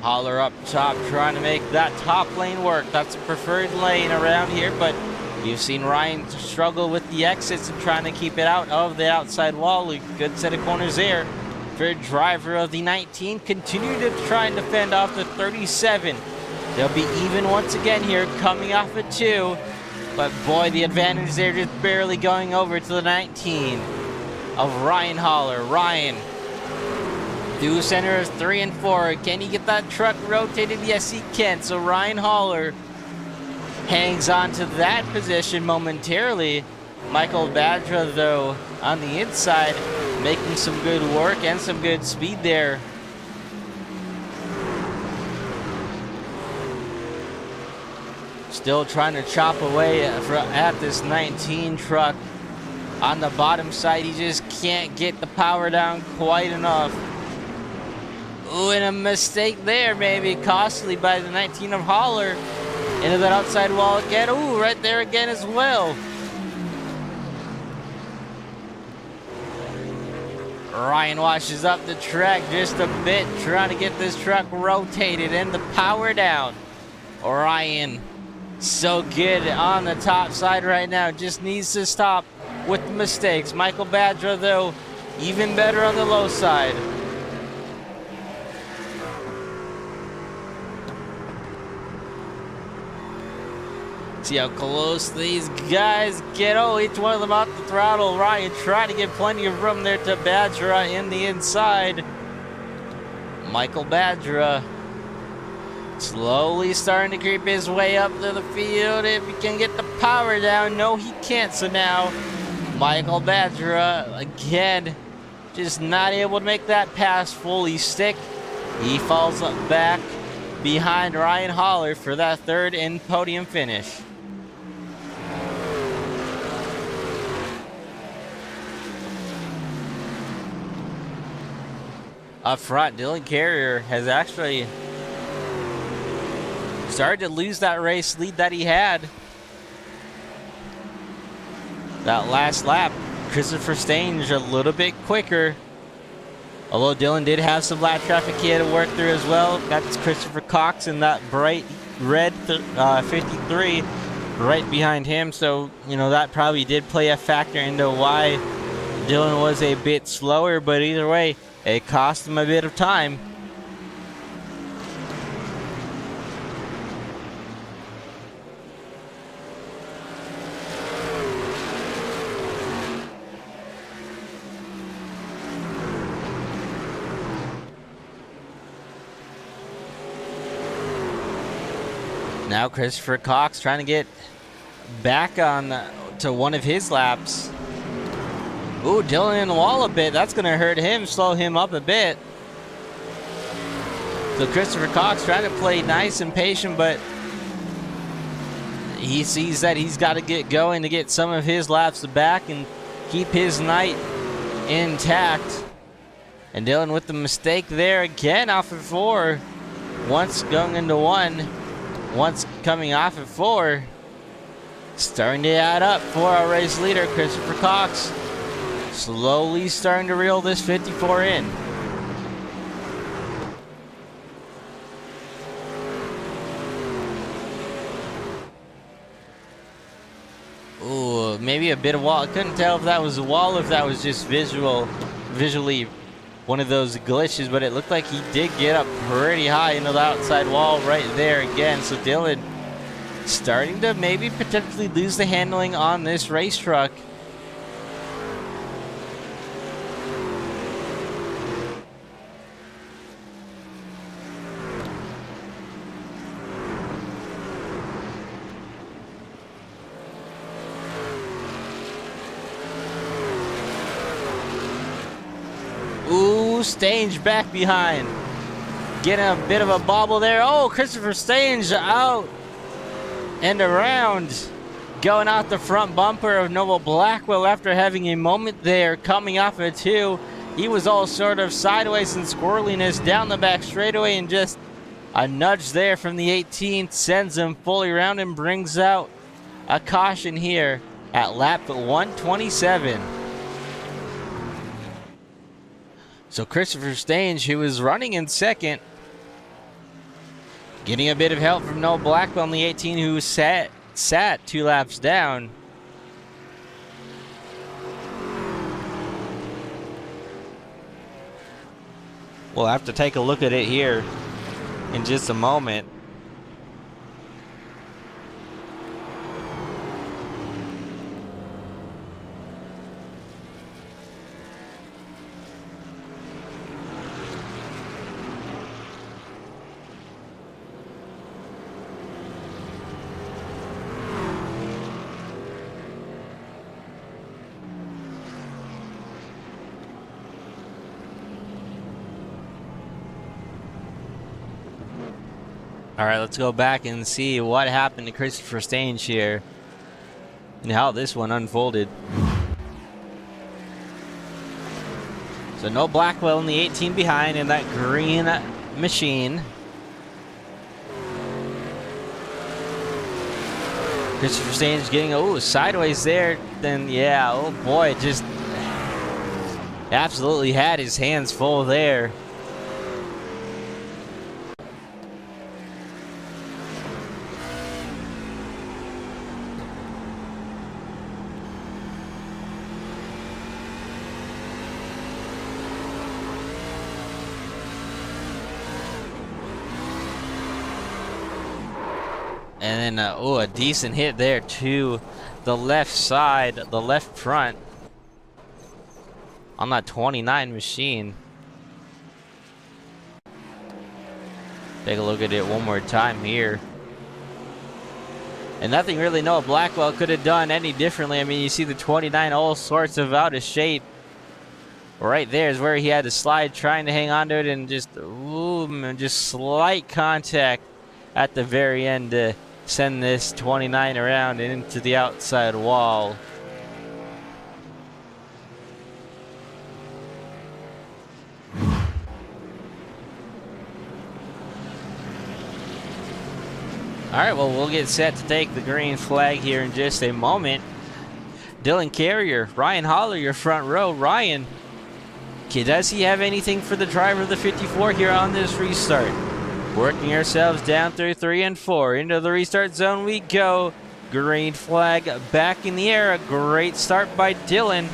Haller up top trying to make that top lane work. That's a preferred lane around here, but you've seen Ryan struggle with the exits and trying to keep it out of the outside wall. A good set of corners there for driver of the 19. Continue to try and defend off the 37. They'll be even once again here, coming off a 2. But boy, the advantage there, just barely going over to the 19 of Ryan Haller. Ryan through center of 3 and 4. Can he get that truck rotated? Yes, he can. So Ryan Haller hangs on to that position momentarily. Michael Badra, though, on the inside, making some good work and some good speed there. Still trying to chop away at this 19 truck. On the bottom side, he just can't get the power down quite enough. Ooh, and a mistake there, maybe costly by the 19 of Haller. Into that outside wall again. Ooh, right there again as well. Ryan washes up the track just a bit, trying to get this truck rotated and the power down. Ryan, so good on the top side right now. Just needs to stop with the mistakes. Michael Badra, though, even better on the low side. See how close these guys get. Oh, each one of them out the throttle. Ryan trying to get plenty of room there to Badra in the inside. Michael Badra slowly starting to creep his way up to the field. If he can get the power down. No, he can't. So now Michael Badra again just not able to make that pass fully stick. He falls back behind Ryan Haller for that third and podium finish. Up front, Dylan Carrier has actually started to lose that race lead that he had. That last lap, Christopher Stange a little bit quicker. Although Dylan did have some lap traffic he had to work through as well. That's Christopher Cox in that bright red 53 right behind him. So, you know, that probably did play a factor into why Dylan was a bit slower. But either way, it cost him a bit of time. Now Christopher Cox trying to get back on to one of his laps. Ooh, Dylan in the wall a bit. That's going to hurt him, slow him up a bit. So Christopher Cox trying to play nice and patient, but he sees that he's got to get going to get some of his laps back and keep his night intact. And Dylan with the mistake there again off of 4. Once going into 1. Once coming off at 4. Starting to add up for our race leader, Christopher Cox. Slowly starting to reel this 54 in. Ooh, maybe a bit of wall. I couldn't tell if that was a wall or if that was just visually one of those glitches, but it looked like he did get up pretty high into the outside wall right there again. So Dylan starting to maybe potentially lose the handling on this race truck. Stange back behind. Getting a bit of a bobble there. Oh, Christopher Stange out. and around. Going out the front bumper of Noah Blackwell after having a moment there coming off of 2. He was all sort of sideways and squirreliness down the back straightaway, and just a nudge there from the 18th sends him fully around and brings out a caution here at lap 127. So Christopher Stange, who was running in second, getting a bit of help from Noah Blackwell on the 18, who sat 2 laps down. We'll have to take a look at it here in just a moment. All right, let's go back and see what happened to Christopher Stange here and how this one unfolded. So no Blackwell in the 18 behind in that green machine. Christopher Stange getting, sideways there. Then, yeah, oh boy, just absolutely had his hands full there. And then, a decent hit there to the left side, the left front on that 29 machine. Take a look at it one more time here. And nothing really Noah Blackwell could have done any differently. I mean, you see the 29 all sorts of out of shape. Right there is where he had to slide, trying to hang on to it, and just slight contact at the very end to send this 29 around and into the outside wall. All right, well, we'll get set to take the green flag here in just a moment. Dylan Carrier, Ryan Holler, your front row. Ryan, does he have anything for the driver of the 54 here on this restart? Working ourselves down through 3 and 4. Into the restart zone we go. Green flag back in the air. A great start by Dylan.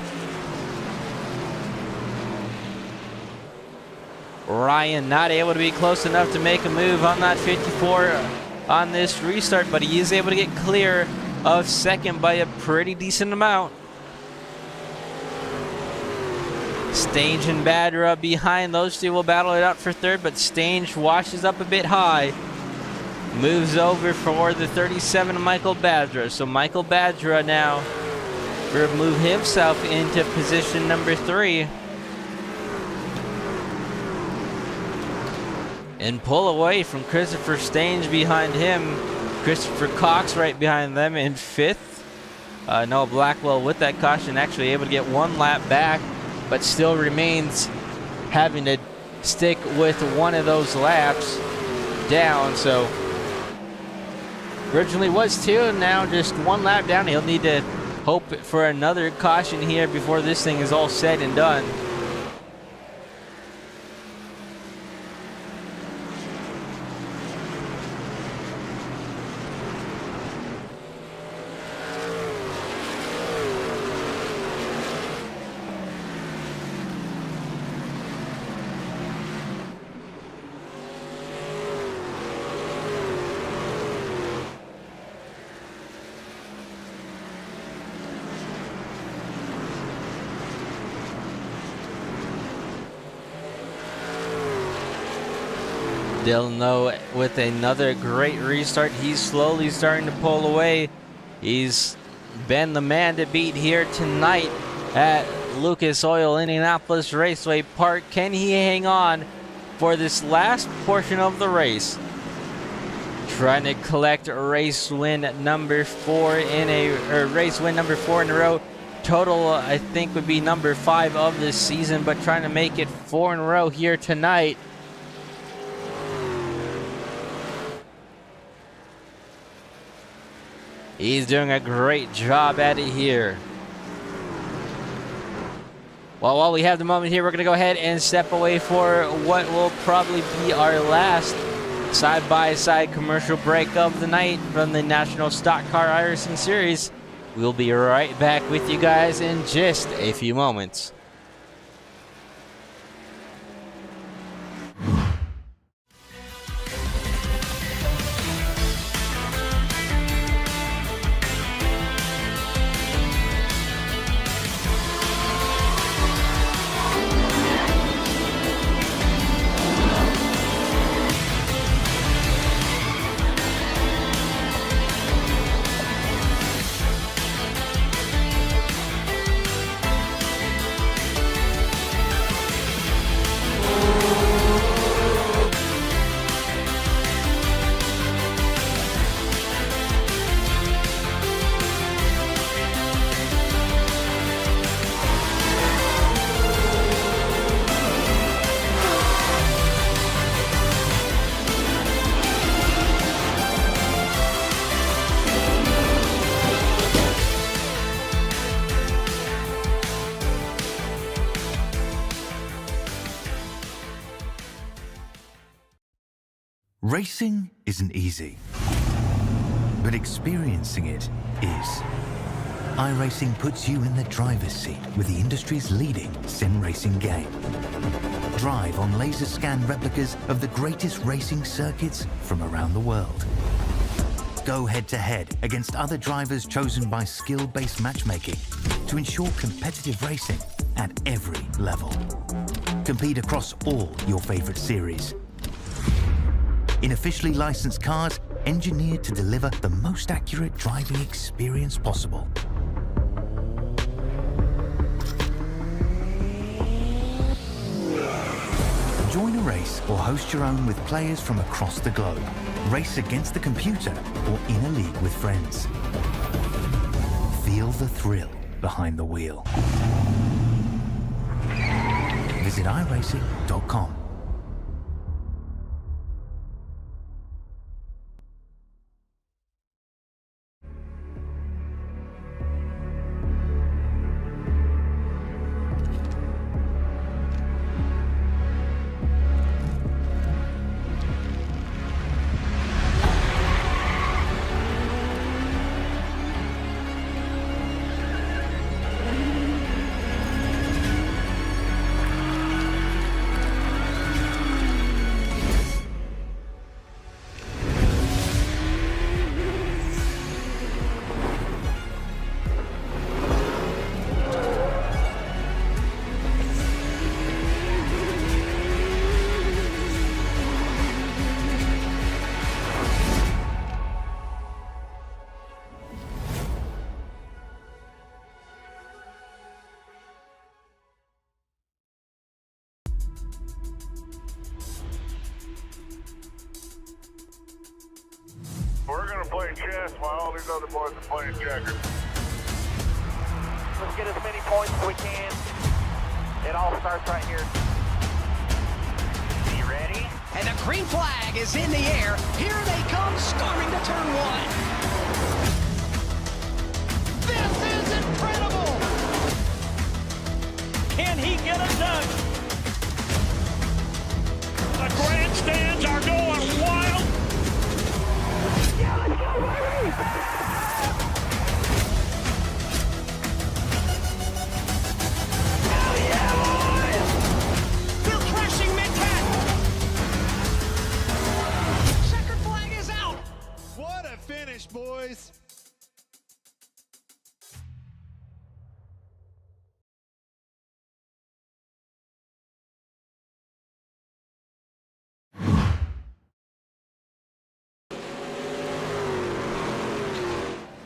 Ryan not able to be close enough to make a move on that 54 on this restart, but he is able to get clear of second by a pretty decent amount. Stange and Badra behind. Those two will battle it out for third, but Stange washes up a bit high. Moves over for the 37 Michael Badra. So Michael Badra now will move himself into position number 3. And pull away from Christopher Stange behind him. Christopher Cox right behind them in 5th. Noah Blackwell with that caution actually able to get 1 lap back, but still remains having to stick with one of those laps down. So originally was 2, and now just 1 lap down. He'll need to hope for another caution here before this thing is all said and done. Dylan, though, with another great restart, he's slowly starting to pull away. He's been the man to beat here tonight at Lucas Oil Indianapolis Raceway Park. Can he hang on for this last portion of the race? trying to collect race win number 4 in a row. Total, I think, would be number 5 of this season, but trying to make it 4 in a row here tonight. He's doing a great job at it here. Well, while we have the moment here, we're going to go ahead and step away for what will probably be our last side-by-side commercial break of the night from the National Stock Car iRacing Series. We'll be right back with you guys in just a few moments. Racing isn't easy, but experiencing it is. iRacing puts you in the driver's seat with the industry's leading sim racing game. Drive on laser scan replicas of the greatest racing circuits from around the world. Go head-to-head against other drivers chosen by skill-based matchmaking to ensure competitive racing at every level. Compete across all your favorite series. In officially licensed cars, engineered to deliver the most accurate driving experience possible. Join a race or host your own with players from across the globe. Race against the computer or in a league with friends. Feel the thrill behind the wheel. Visit iRacing.com. We're gonna play chess while all these other boys are playing checkers. Let's get as many points as we can. It all starts right here. Are you ready? And the green flag is in the air. Here they come, storming to turn 1. This is incredible! Can he get it done? The grandstands are going wild. They're crashing mid-pack. Checkered flag is out. What a finish, boys.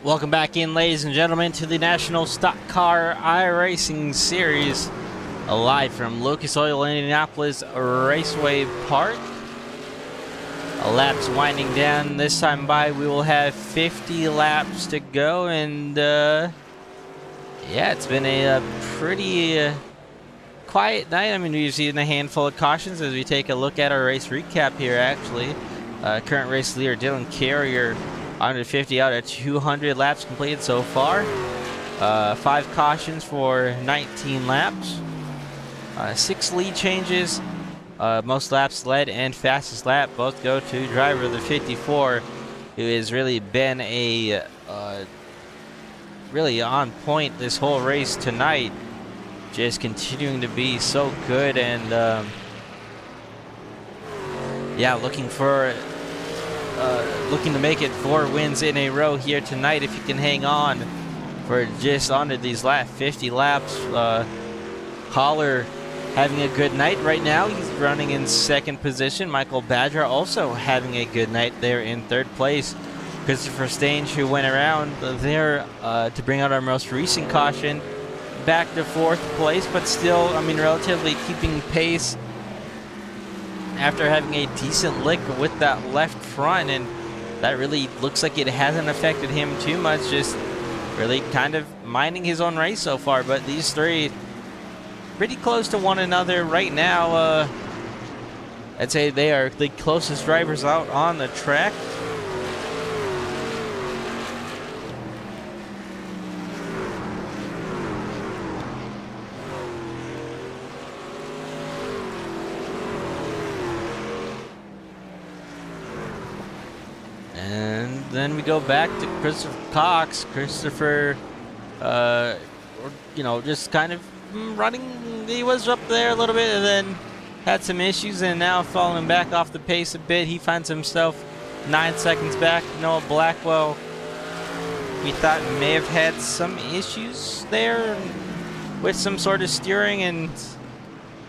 Welcome back in, ladies and gentlemen, to the National Stock Car iRacing Series, live from Lucas Oil Indianapolis Raceway Park. Laps winding down. This time by, we will have 50 laps to go, and yeah, it's been a pretty quiet night. I mean, we've seen a handful of cautions as we take a look at our race recap here, actually. Current race leader Dylan Carrier, 150 out of 200 laps completed so far. 5 cautions for 19 laps. 6 lead changes. Most laps led and fastest lap both go to driver the 54, who has really been a really on point this whole race tonight. Just continuing to be so good, and yeah, looking to make it 4 wins in a row here tonight if he can hang on for just under these last 50 laps. Holler having a good night right now. He's running in 2nd position. Michael Badger also having a good night there in 3rd place. Christopher Stange, who went around there to bring out our most recent caution, back to 4th place, but still, I mean, relatively keeping pace after having a decent lick with that left front, and that really looks like it hasn't affected him too much, just really kind of minding his own race so far. But these 3 pretty close to one another right now. I'd say they are the closest drivers out on the track. And then we go back to Christopher Cox. Christopher, you know, just kind of running. He was up there a little bit and then had some issues, and now falling back off the pace a bit. He finds himself 9 seconds back. Noah Blackwell, we thought may have had some issues there with some sort of steering, and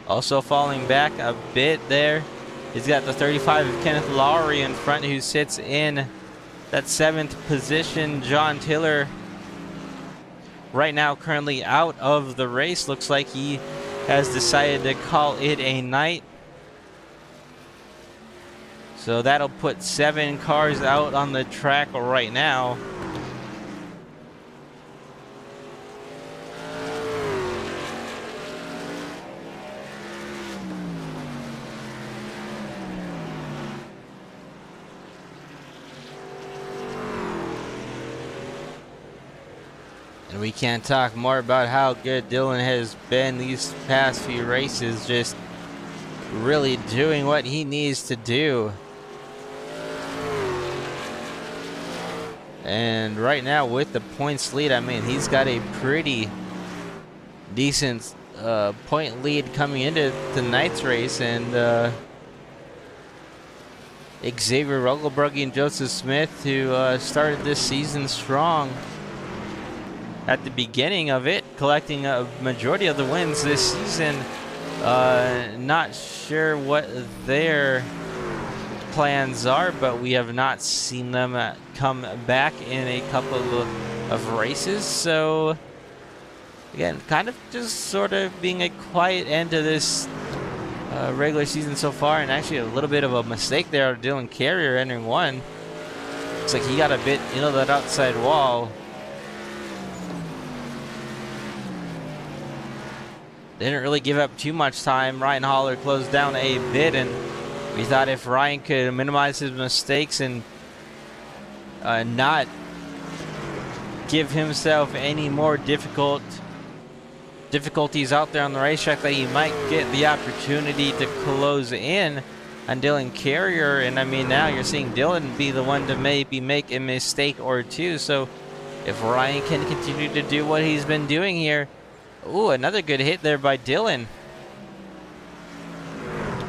also falling back a bit there. He's got the 35 of Kenneth Lowry in front, who sits in that 7th position. John Tiller right now currently out of the race. Looks like he has decided to call it a night. So that'll put 7 cars out on the track right now. And we can't talk more about how good Dylan has been these past few races, just really doing what he needs to do. And right now with the points lead, I mean, he's got a pretty decent point lead coming into tonight's race, and Xavier Rogelberg and Joseph Smith, who started this season strong at the beginning of it, collecting a majority of the wins this season. Not sure what their plans are, but we have not seen them come back in a couple of races. So again, kind of just sort of being a quiet end to this regular season so far, and actually a little bit of a mistake there of Dylan Carrier entering 1. Looks like he got a bit into that outside wall. Didn't really give up too much time. Ryan Holler closed down a bit, and we thought if Ryan could minimize his mistakes and not give himself any more difficulties out there on the racetrack, that he might get the opportunity to close in on Dylan Carrier. And I mean, now you're seeing Dylan be the one to maybe make a mistake or two. So if Ryan can continue to do what he's been doing here. Ooh, another good hit there by Dylan.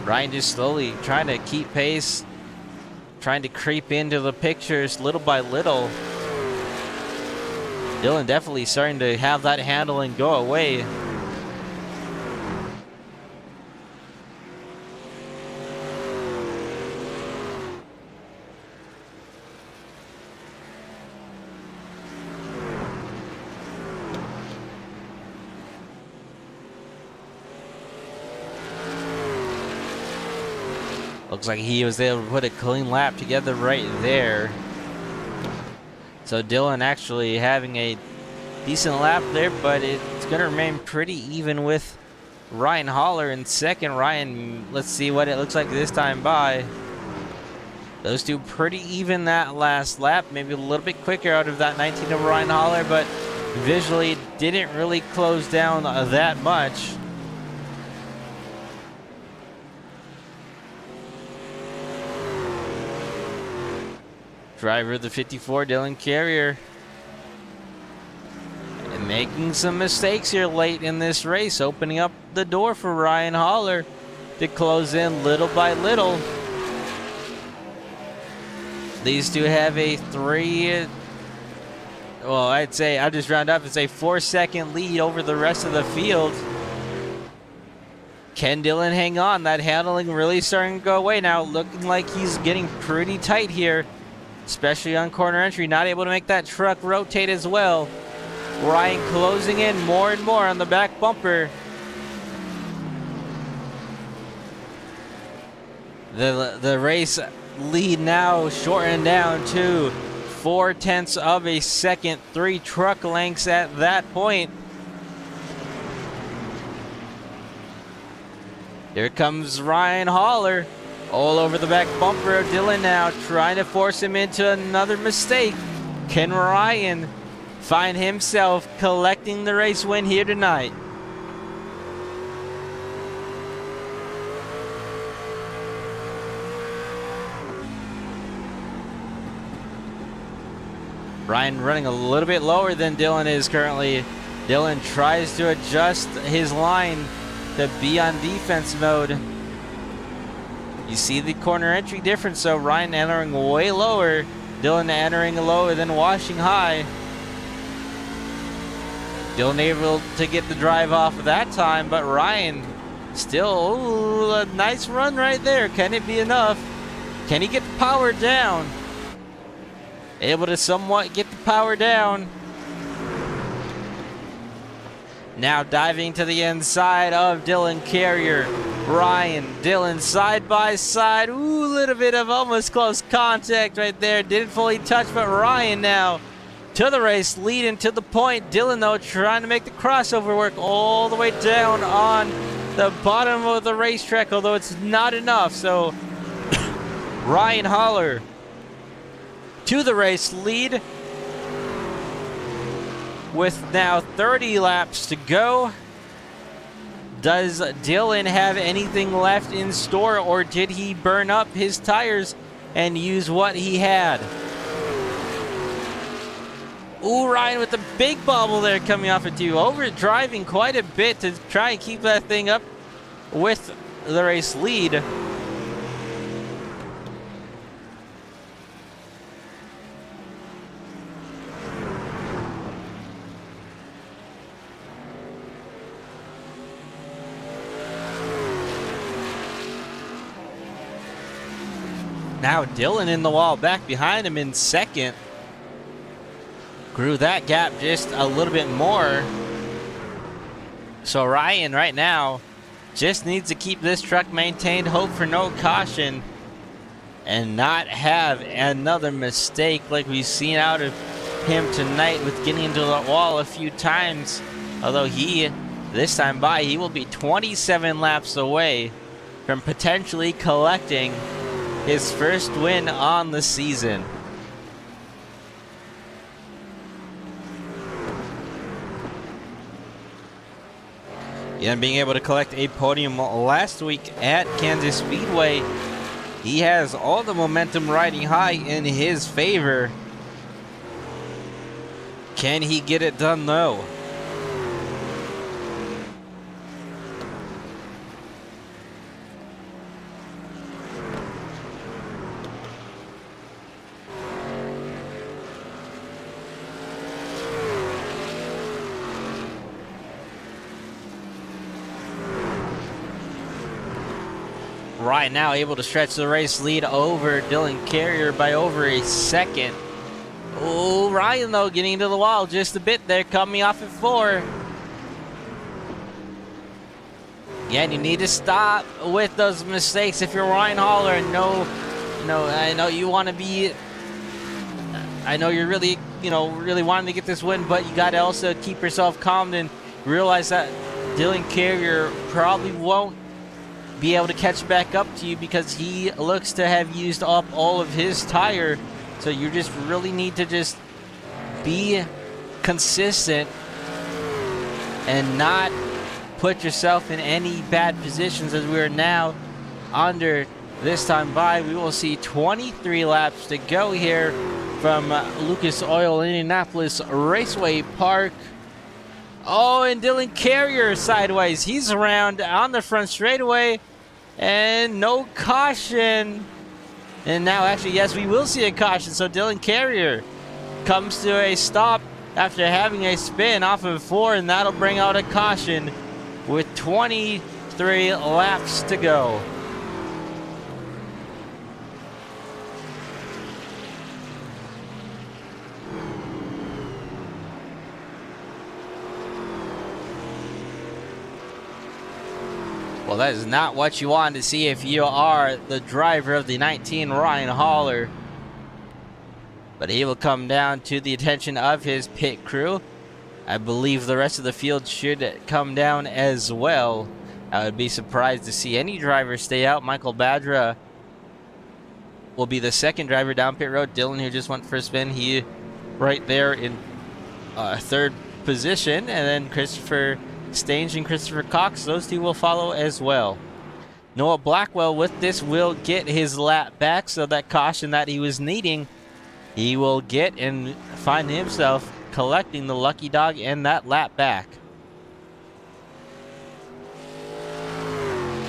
Ryan just slowly trying to keep pace, trying to creep into the pictures little by little. Dylan definitely starting to have that handle and go away. Looks like he was able to put a clean lap together right there. So Dylan actually having a decent lap there, but it's going to remain pretty even with Ryan Holler in second. Ryan, let's see what it looks like this time by. Those two pretty even that last lap, maybe a little bit quicker out of that 19 of Ryan Holler, but visually didn't really close down that much. Driver of the 54, Dylan Carrier, and making some mistakes here late in this race, opening up the door for Ryan Holler to close in little by little. These two have a I'd say, I'll just round up and say 4-second lead over the rest of the field. Can Dylan hang on? That handling really starting to go away now, looking like he's getting pretty tight here, especially on corner entry, not able to make that truck rotate as well. Ryan closing in more and more on the back bumper. The race lead now shortened down to 0.4 of a second, 3 truck lengths at that point. Here comes Ryan Holler all over the back bumper of Dylan now, trying to force him into another mistake. Can Ryan find himself collecting the race win here tonight? Ryan running a little bit lower than Dylan is currently. Dylan tries to adjust his line to be on defense mode. You see the corner entry difference, so Ryan entering way lower, Dylan entering lower than washing high. Dylan able to get the drive off of that time, but Ryan still, ooh, a nice run right there. Can it be enough? Can he get the power down? Able to somewhat get the power down. Now diving to the inside of Dylan Carrier. Ryan, Dylan side by side. Ooh, a little bit of almost close contact right there. Didn't fully touch, but Ryan now to the race, leading to the point. Dylan, though, trying to make the crossover work all the way down on the bottom of the racetrack, although it's not enough. So Ryan Holler to the race lead with now 30 laps to go. Does Dylan have anything left in store, or did he burn up his tires and use what he had? Ooh, Ryan with the big bobble there coming off at you. Overdriving quite a bit to try and keep that thing up with the race lead. Now Dylan in the wall, back behind him in second. Grew that gap just a little bit more. So Ryan right now just needs to keep this truck maintained, hope for no caution, and not have another mistake like we've seen out of him tonight with getting into the wall a few times. Although this time by, he will be 27 laps away from potentially collecting his first win on the season. And being able to collect a podium last week at Kansas Speedway, he has all the momentum riding high in his favor. Can he get it done though? Right now able to stretch the race lead over Dylan Carrier by over a second. Oh, Ryan though getting into the wall just a bit there, coming off at 4. Again, you need to stop with those mistakes. If you're Ryan Holler, no, I know you want to be. I know you're really, really wanting to get this win, but you got to also keep yourself calm and realize that Dylan Carrier probably won't be able to catch back up to you because he looks to have used up all of his tire. So you just really need to just be consistent and not put yourself in any bad positions, as we are now under this time by. We will see 23 laps to go here from Lucas Oil Indianapolis Raceway Park. Oh, and Dylan Carrier sideways. He's around on the front straightaway, and no caution. And now, actually, yes, we will see a caution. So Dylan Carrier comes to a stop after having a spin off of 4, and that'll bring out a caution with 23 laps to go. Well, that is not what you want to see if you are the driver of the 19 Ryan Holler. But he will come down to the attention of his pit crew. I believe the rest of the field should come down as well. I would be surprised to see any driver stay out. Michael Badra will be the second driver down pit road. Dylan, who just went for a spin, he right there in third position. And then Christopher Stange and Christopher Cox, those two will follow as well. Noah Blackwell with this will get his lap back, so that caution that he was needing, he will get and find himself collecting the lucky dog and that lap back.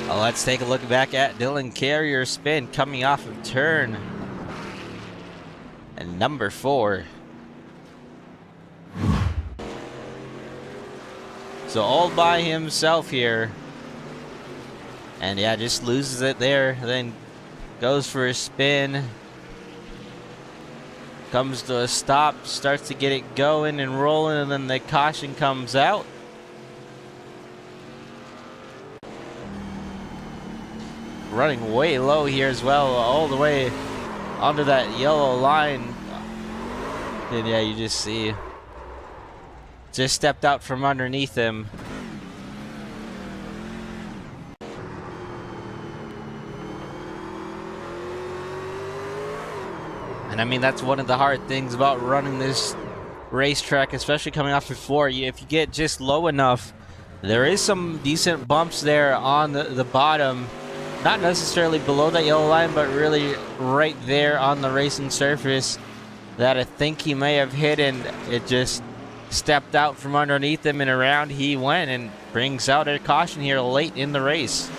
Well, let's take a look back at Dylan Carrier's spin coming off of turn and number 4. So all by himself here. And yeah, just loses it there. Then goes for a spin. Comes to a stop. Starts to get it going and rolling. And then the caution comes out. Running way low here as well. All the way under that yellow line. And yeah, you just see. Just stepped out from underneath him. And I mean, that's one of the hard things about running this racetrack, especially coming off of 4. If you get just low enough, there is some decent bumps there on the bottom. Not necessarily below that yellow line, but really right there on the racing surface that I think he may have hit, and it just stepped out from underneath him, and around he went, and brings out a caution here late in the race.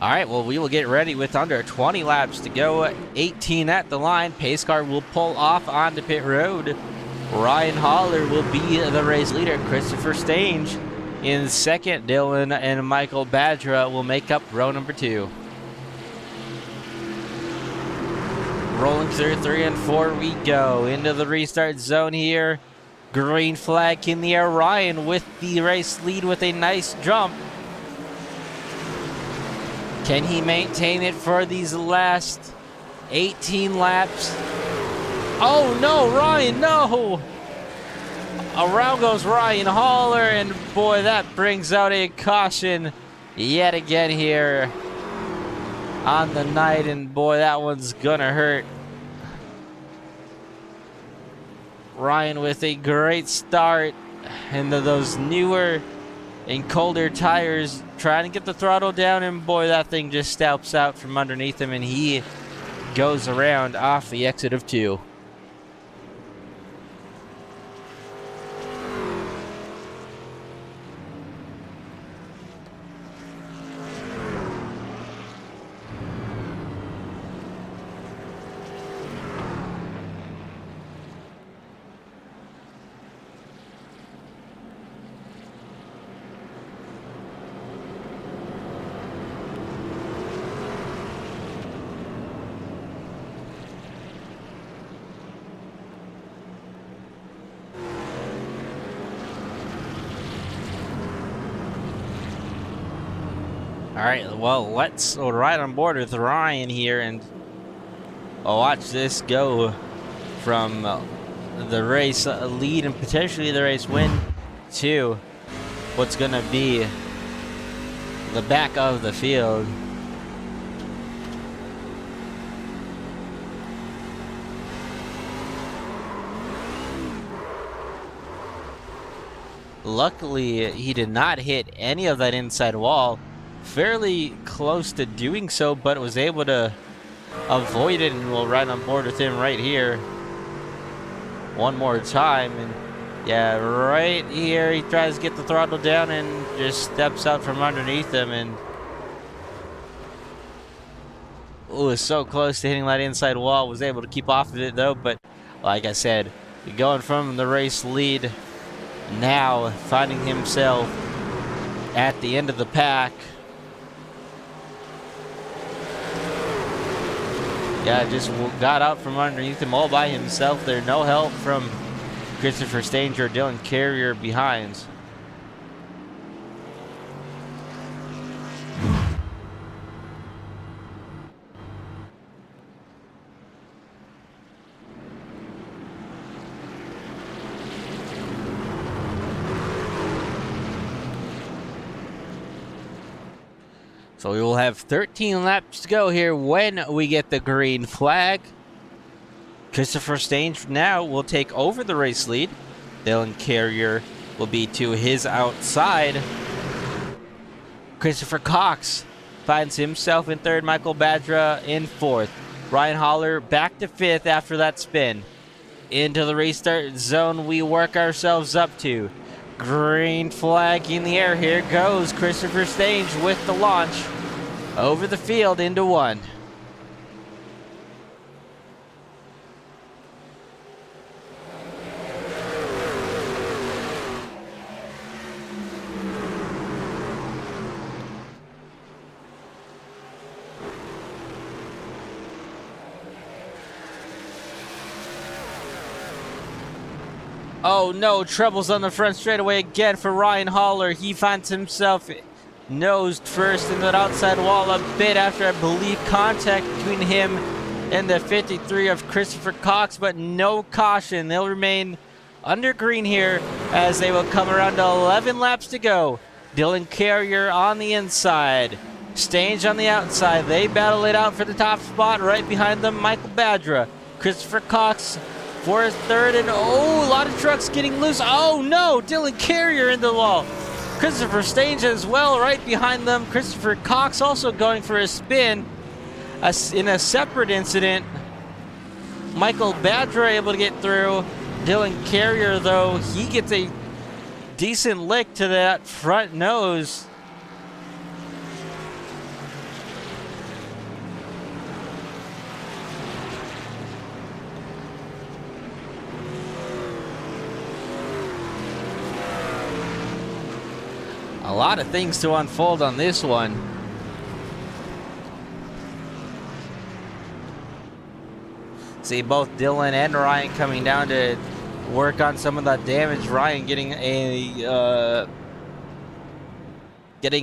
All right, well, we will get ready with under 20 laps to go. 18 at the line. Pace car will pull off onto pit road. Ryan Holler will be the race leader. Christopher Stange in second. Dylan and Michael Badra will make up row number 2. Rolling through 3 and 4 we go. Into the restart zone here. Green flag in the air. Ryan with the race lead with a nice jump. Can he maintain it for these last 18 laps? Oh no, Ryan, no! Around goes Ryan Holler, and boy, that brings out a caution yet again here on the night, and boy, that one's gonna hurt. Ryan with a great start into those newer and colder tires, trying to get the throttle down, and boy, that thing just steps out from underneath him, and he goes around off the exit of 2. All right, well, let's ride on board with Ryan here and watch this go from the race lead and potentially the race win to what's going to be the back of the field. Luckily, he did not hit any of that inside wall. Fairly close to doing so, but was able to avoid it, and we'll ride on board with him right here one more time. And yeah, right here he tries to get the throttle down and just steps out from underneath him, and was so close to hitting that inside wall. Was able to keep off of it though, but like I said, going from the race lead, now finding himself at the end of the pack. Yeah, just got out from underneath him all by himself there. No help from Christopher Stanger or Dylan Carrier behind. So we will have 13 laps to go here when we get the green flag. Christopher Stange now will take over the race lead. Dylan Carrier will be to his outside. Christopher Cox finds himself in third. Michael Badra in fourth. Ryan Holler back to fifth after that spin. Into the restart zone we work ourselves up to. Green flag in the air. Here goes Christopher Stange with the launch over the field into one. Oh no, troubles on the front straightaway again for Ryan Holler. He finds himself nosed first in that outside wall a bit after, I believe, contact between him and the 53 of Christopher Cox, but no caution. They'll remain under green here as they will come around to 11 laps to go. Dylan Carrier on the inside, Stange on the outside. They battle it out for the top spot. Right behind them, Michael Badra. Christopher Cox for his third, and oh, a lot of trucks getting loose. Oh no, Dylan Carrier in the wall. Christopher Stange as well right behind them. Christopher Cox also going for a spin. In a separate incident, Michael Badra able to get through. Dylan Carrier, though, he gets a decent lick to that front nose. A lot of things to unfold on this one. See both Dylan and Ryan coming down to work on some of that damage. Ryan getting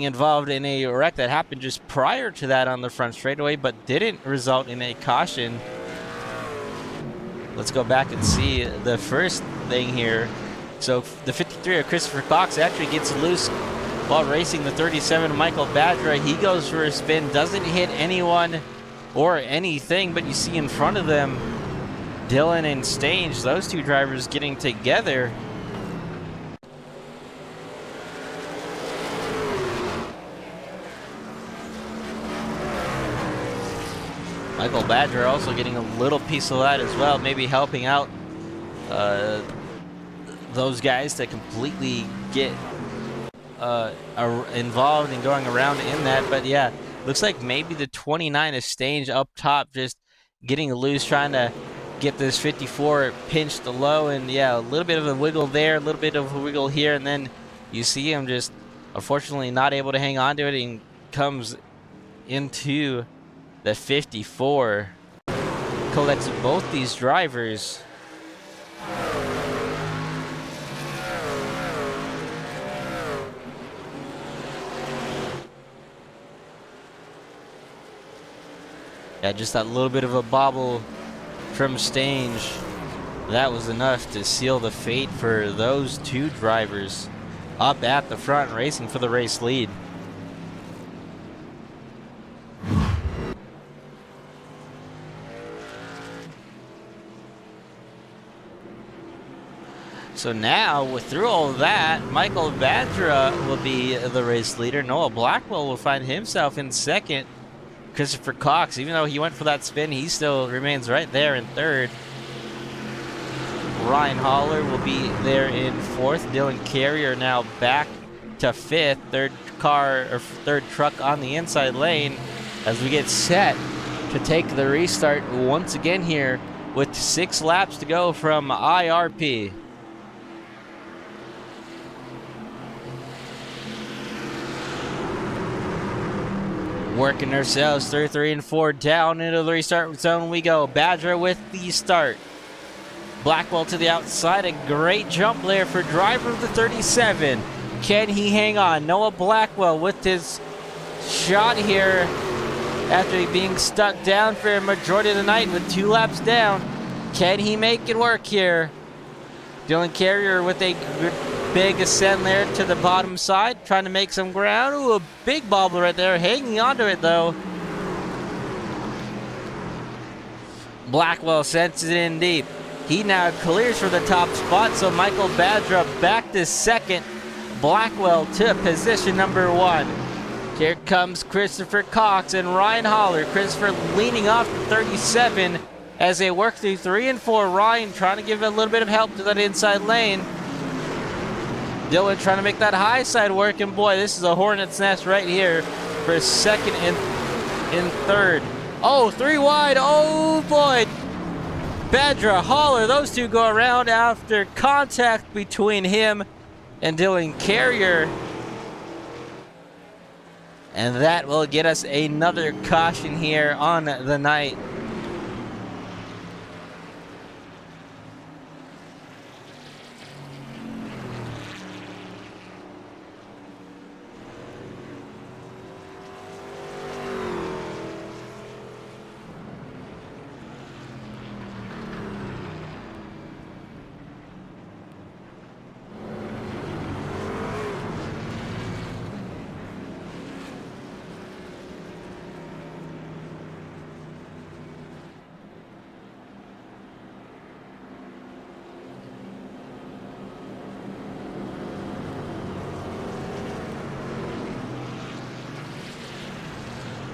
involved in a wreck that happened just prior to that on the front straightaway, but didn't result in a caution. Let's go back and see the first thing here. So the 53 of Christopher Cox actually gets loose while racing the 37 Michael Badra. He goes for a spin, doesn't hit anyone or anything, but you see in front of them Dylan and Stange, those two drivers getting together. Michael Badger also getting a little piece of that as well, maybe helping out those guys to completely get involved and going around in that. But yeah, looks like maybe the 29 is Stange up top, just getting loose, trying to get this 54 pinched low. And yeah, a little bit of a wiggle there, a little bit of a wiggle here, and then you see him just unfortunately not able to hang on to it and comes into the 54. Collects both these drivers. Yeah, just that little bit of a bobble from Stange. That was enough to seal the fate for those two drivers up at the front racing for the race lead. So now, through all of that, Michael Badra will be the race leader. Noah Blackwell will find himself in second. Christopher Cox, even though he went for that spin, he still remains right there in third. Ryan Holler will be there in fourth. Dylan Carrier now back to fifth. Third truck on the inside lane as we get set to take the restart once again here with 6 laps to go from IRP. Working ourselves through 3 and 4 down into the restart zone we go. Badger with the start. Blackwell to the outside. A great jump there for driver of the 37. Can he hang on? Noah Blackwell with his shot here after being stuck down for a majority of the night with 2 laps down. Can he make it work here? Dylan Carrier with a big ascent there to the bottom side, trying to make some ground. Ooh, a big bobble right there, hanging onto it though. Blackwell sends it in deep. He now clears for the top spot, so Michael Badra back to second. Blackwell to position number 1. Here comes Christopher Cox and Ryan Holler. Christopher leaning off the 37 as they work through 3 and 4. Ryan trying to give a little bit of help to that inside lane. Dylan trying to make that high side work, and boy, this is a hornet's nest right here for second and third. Oh, 3 wide, oh boy. Badra, Holler, those two go around after contact between him and Dylan Carrier. And that will get us another caution here on the night.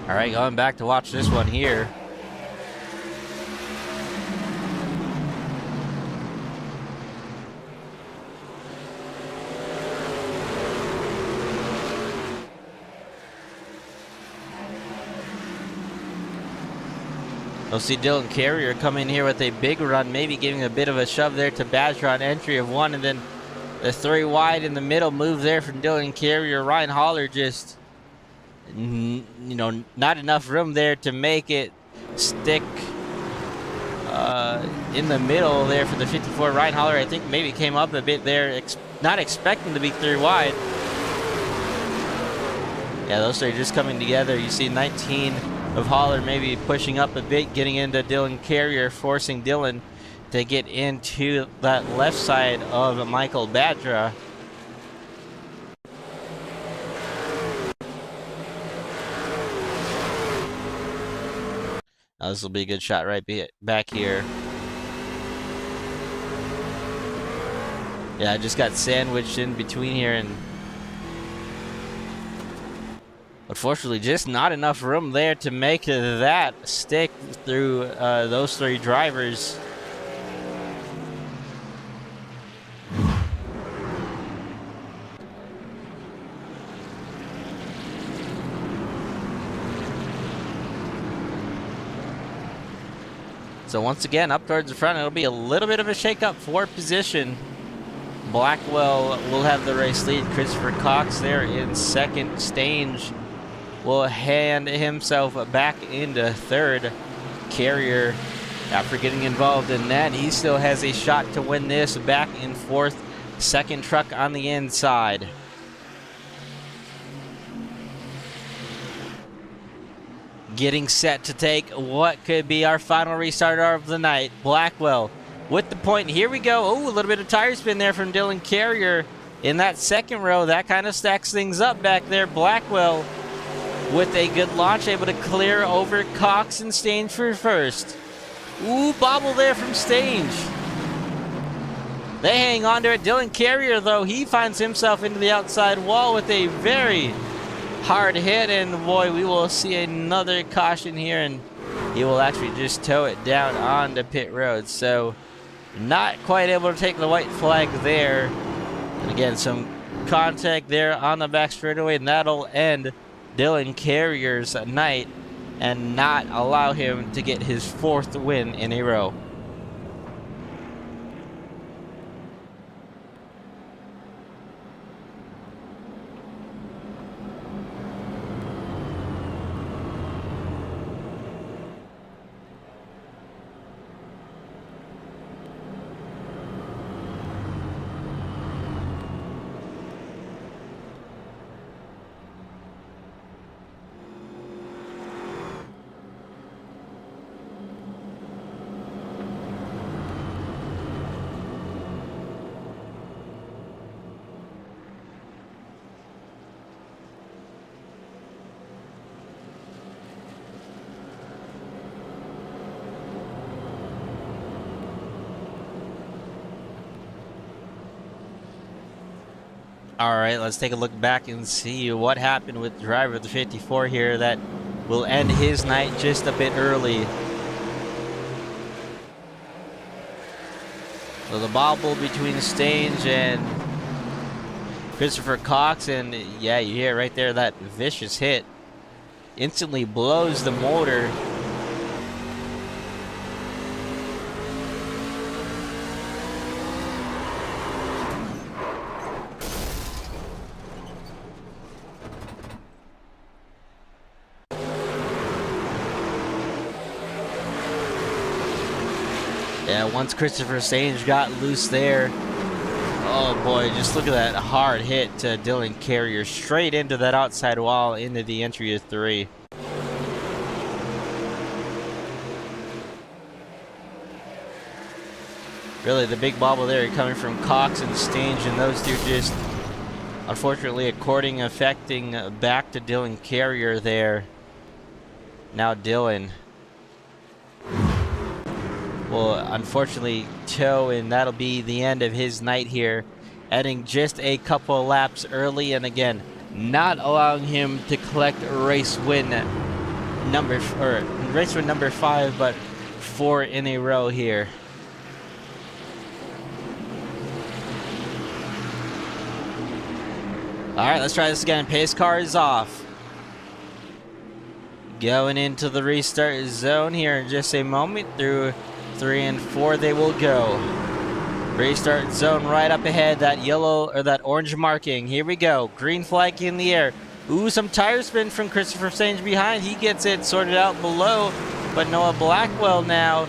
All right, going back to watch this one here. We'll see Dylan Carrier come in here with a big run, maybe giving a bit of a shove there to Badger on entry of 1, and then the 3 wide in the middle move there from Dylan Carrier. Ryan Holler just, you know, not enough room there to make it stick in the middle there for the 54. Ryan Holler, I think, maybe came up a bit there, not expecting to be 3 wide. Yeah, those are just coming together. You see 19 of Holler maybe pushing up a bit, getting into Dylan Carrier, forcing Dylan to get into that left side of Michael Badra. Now this will be a good shot right back here. Yeah, I just got sandwiched in between here, and unfortunately just not enough room there to make that stick through those 3 drivers. So once again, up towards the front, it'll be a little bit of a shake-up for position. Blackwell will have the race lead. Christopher Cox there in second. Stange will hand himself back into third. Carrier, after getting involved in that, he still has a shot to win this, back in fourth. Second truck on the inside. getting set to take what could be our final restarter of the night. Blackwell with the point. Here we go. Oh, a little bit of tire spin there from Dylan Carrier in that second row. That kind of stacks things up back there. Blackwell with a good launch, able to clear over Cox and Stange for first. Ooh, bobble there from Stange. They hang on to it. Dylan Carrier, though, he finds himself into the outside wall with a very hard hit, and boy, we will see another caution here, and he will actually just tow it down onto pit road. So not quite able to take the white flag there. And again, some contact there on the back straightaway, and that'll end Dylan Carrier's night and not allow him to get his 4th win in a row. All right, let's take a look back and see what happened with driver the 54 here that will end his night just a bit early. So the bobble between Stange and Christopher Cox, and yeah, you hear right there that vicious hit. Instantly blows the motor. Yeah, once Christopher Stange got loose there, oh boy, just look at that hard hit to Dylan Carrier straight into that outside wall into the entry of 3. Really, the big bobble there coming from Cox and Stange, and those two just unfortunately affecting back to Dylan Carrier there. Now Dylan will unfortunately tow, and that'll be the end of his night here, adding just a couple of laps early, and again not allowing him to collect race win number 5, but 4 in a row here. All right, let's try this again. Pace car is off. Going into the restart zone here in just a moment. Through 3 and 4 they will go. Restart zone right up ahead. That yellow or that orange marking. Here we go. Green flag in the air. Ooh, some tire spin from Christopher Stange behind. He gets it sorted out below. But Noah Blackwell now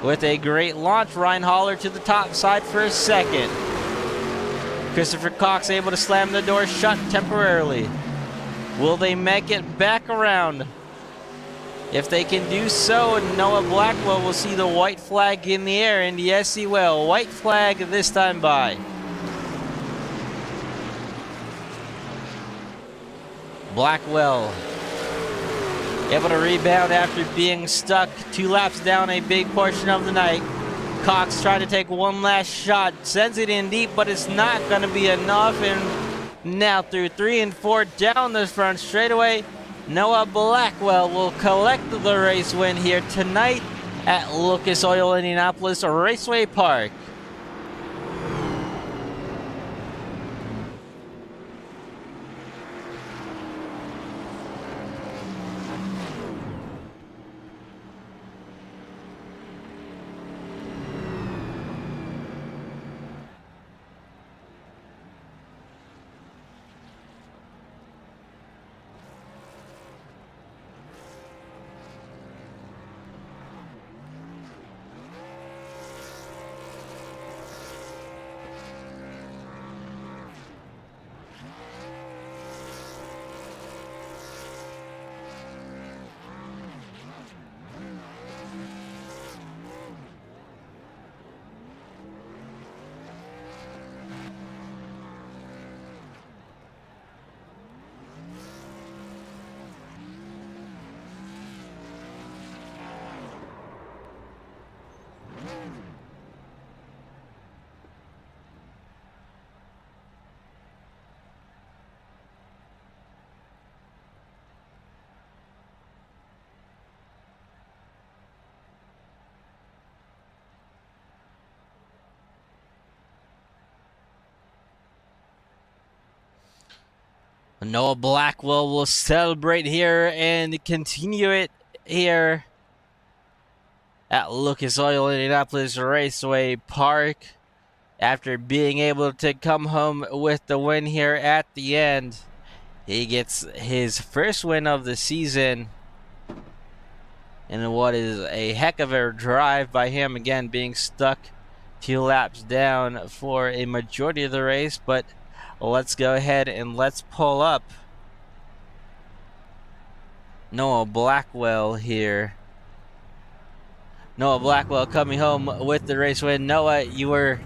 with a great launch. Ryan Holler to the top side for a second. Christopher Cox able to slam the door shut temporarily. Will they make it back around? If they can do so, Noah Blackwell will see the white flag in the air, and yes, he will. White flag this time by. Blackwell able to rebound after being stuck 2 laps down a big portion of the night. Cox trying to take one last shot, sends it in deep, but it's not going to be enough, and now through 3 and 4 down the front straightaway, Noah Blackwell will collect the race win here tonight at Lucas Oil Indianapolis Raceway Park. Noah Blackwell will celebrate here and continue it here at Lucas Oil Indianapolis Raceway Park after being able to come home with the win here at the end. He gets his first win of the season in what is a heck of a drive by him, again being stuck 2 laps down for a majority of the race. But let's go ahead and let's pull up Noah Blackwell here. Noah Blackwell coming home with the race win. Noah, you were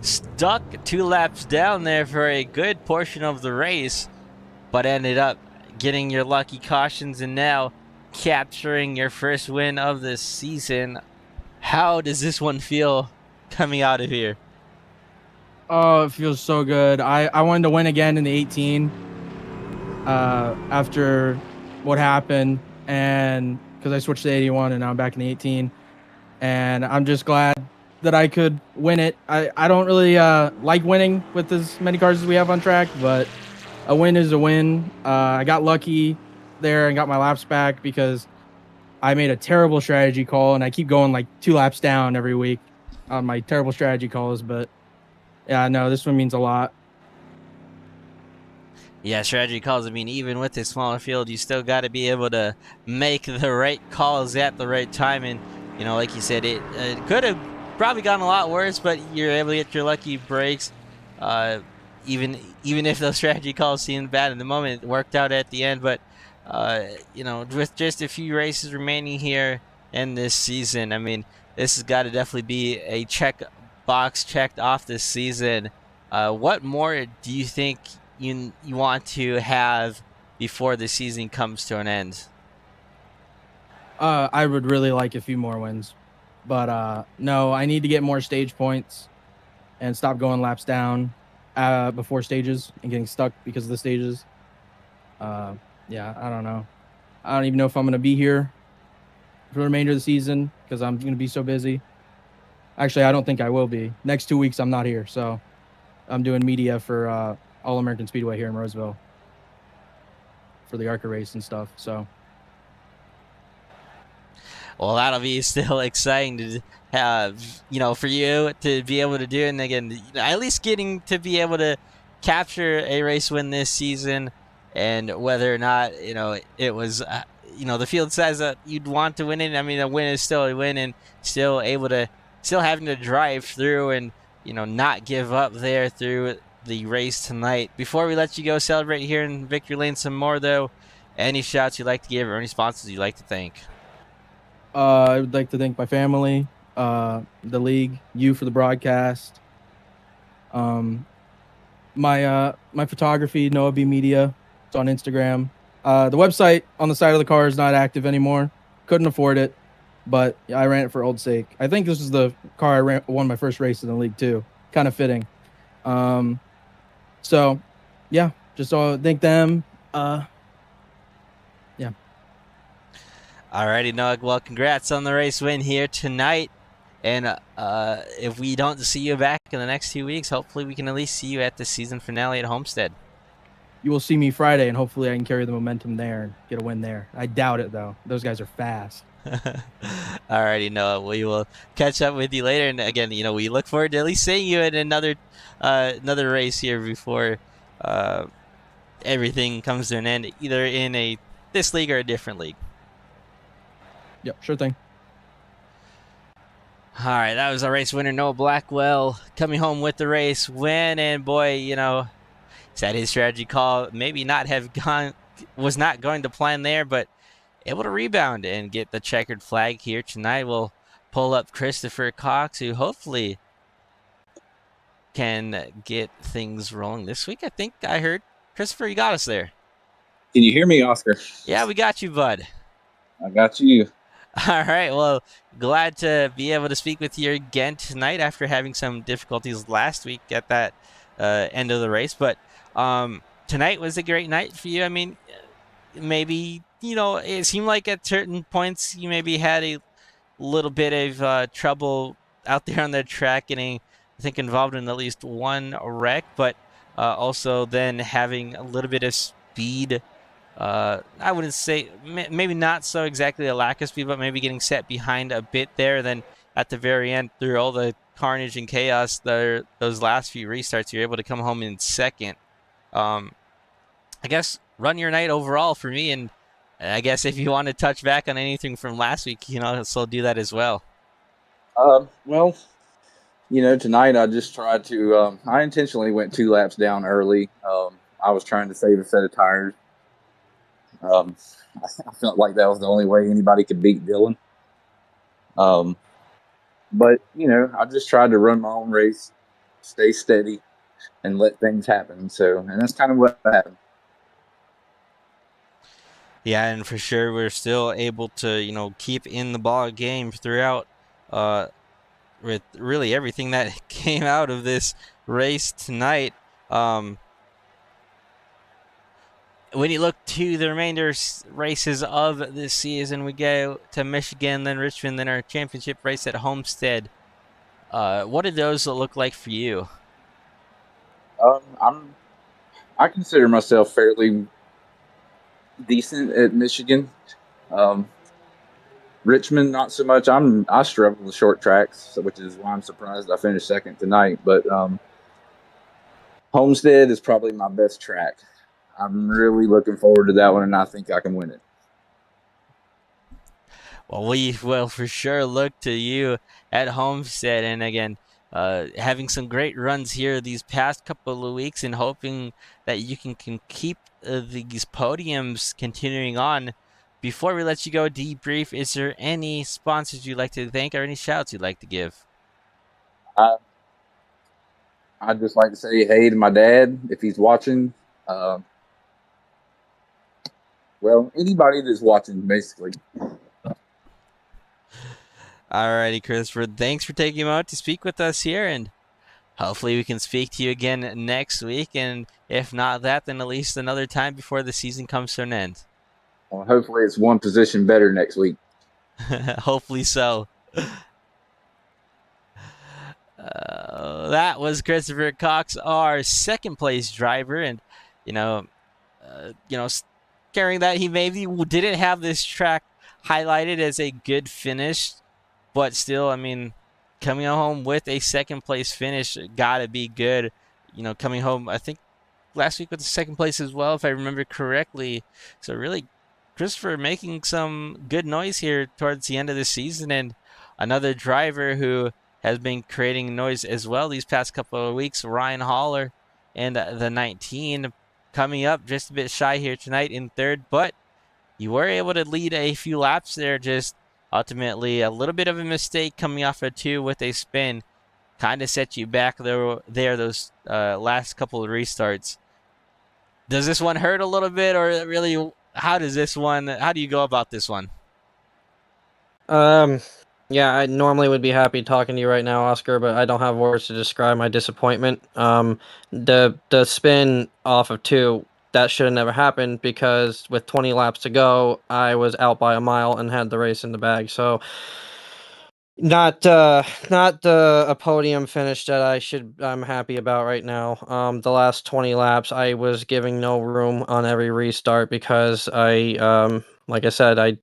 stuck 2 laps down there for a good portion of the race, but ended up getting your lucky cautions and now capturing your first win of the season. How does this one feel coming out of here? Oh, it feels so good. I wanted to win again in the 18 after what happened, and because I switched to 81 and now I'm back in the 18, and I'm just glad that I could win it. I don't really like winning with as many cars as we have on track, but a win is a win. I got lucky there and got my laps back because I made a terrible strategy call, and I keep going like 2 laps down every week on my terrible strategy calls. But yeah, no, this one means a lot. Yeah, strategy calls. I mean, even with a smaller field, you still got to be able to make the right calls at the right time. And, you know, like you said, it could have probably gotten a lot worse, but you're able to get your lucky breaks. Even if those strategy calls seemed bad in the moment, it worked out at the end. But, you know, with just a few races remaining here in this season, I mean, this has got to definitely be a check box checked off this season. What more do you think you want to have before the season comes to an end? I would really like a few more wins, but no, I need to get more stage points and stop going laps down before stages and getting stuck because of the stages. Yeah, I don't know. I don't even know if I'm going to be here for the remainder of the season because I'm going to be so busy. Actually, I don't think I will be. Next 2 weeks, I'm not here, so I'm doing media for All-American Speedway here in Roseville for the ARCA race and stuff. So, well, that'll be still exciting to have, you know, for you to be able to do it. And again, at least getting to be able to capture a race win this season, and whether or not, you know, it was, you know, the field says that you'd want to win it. I mean, a win is still a win, and still having to drive through and, you know, not give up there through the race tonight. Before we let you go celebrate here in Victory Lane some more, though, any shouts you'd like to give or any sponsors you'd like to thank? I would like to thank my family, the league, you for the broadcast, my photography, Noah B Media. It's on Instagram. The website on the side of the car is not active anymore. Couldn't afford it, but I ran it for old sake. I think this is the car I won my first race in the league too. Kind of fitting. So, yeah, just thank them. Yeah. Alrighty, Noah. Well, congrats on the race win here tonight. And if we don't see you back in the next 2 weeks, hopefully we can at least see you at the season finale at Homestead. You will see me Friday, and hopefully I can carry the momentum there and get a win there. I doubt it, though. Those guys are fast. Alrighty, Noah. We will catch up with you later. And again, you know, we look forward to at least seeing you in another race here before everything comes to an end, either in this league or a different league. Yep, sure thing. All right, that was our race winner, Noah Blackwell, coming home with the race win. And boy, you know, said his strategy call maybe was not going to plan there, but able to rebound and get the checkered flag here tonight. We'll pull up Christopher Cox, who hopefully can get things rolling this week. I think I heard, Christopher, you got us there. Can you hear me, Oscar? Yeah, we got you, bud. I got you. All right, well, glad to be able to speak with you again tonight after having some difficulties last week at that end of the race. But tonight was a great night for you. I mean, maybe, you know, it seemed like at certain points you maybe had a little bit of trouble out there on the track, getting, I think, involved in at least one wreck, but also then having a little bit of speed. I wouldn't say maybe not so exactly a lack of speed, but maybe getting set behind a bit there. Then at the very end, through all the carnage and chaos, those last few restarts, you're able to come home in second. I guess run your night overall for me, and I guess if you want to touch back on anything from last week, still do that as well. Well, tonight I just tried to. I intentionally went 2 laps down early. I was trying to save a set of tires. I felt like that was the only way anybody could beat Dylan. But I just tried to run my own race, stay steady, and let things happen. And that's kind of what happened. Yeah, and for sure we're still able to keep in the ball game throughout. With really everything that came out of this race tonight. When you look to the remainder races of this season, we go to Michigan, then Richmond, then our championship race at Homestead. What did those look like for you? I consider myself fairly decent at Michigan. Richmond, not so much. I struggle with short tracks, which is why I'm surprised I finished second tonight. But Homestead is probably my best track. I'm really looking forward to that one, and I think I can win it. Well, we will for sure look to you at Homestead, and again, having some great runs here these past couple of weeks, and hoping that you can keep these podiums continuing on. Before we let you go debrief, is there any sponsors you'd like to thank or any shouts you'd like to give? I'd just like to say hey to my dad if he's watching. Well, anybody that's watching, basically. Alrighty, Christopher. Thanks for taking a moment to speak with us here, and hopefully we can speak to you again next week. And if not that, then at least another time before the season comes to an end. Well, hopefully it's one position better next week. Hopefully so. That was Christopher Cox, our second place driver, and carrying that he maybe didn't have this track highlighted as a good finish, but still, coming home with a second place finish gotta be good. Coming home, I think last week with the second place as well, if I remember correctly. So really, Christopher making some good noise here towards the end of the season, and another driver who has been creating noise as well these past couple of weeks, Ryan Haller, and the 19 coming up just a bit shy here tonight in third, but you were able to lead a few laps there. Just ultimately a little bit of a mistake coming off of 2 with a spin kind of set you back there those last couple of restarts. Does this one hurt a little bit, or really how do you go about this one? Yeah, I normally would be happy talking to you right now, Oscar, but I don't have words to describe my disappointment. The spin off of 2, that should have never happened, because with 20 laps to go, I was out by a mile and had the race in the bag. So not a podium finish that I'm happy about right now. The last 20 laps, I was giving no room on every restart because like I said,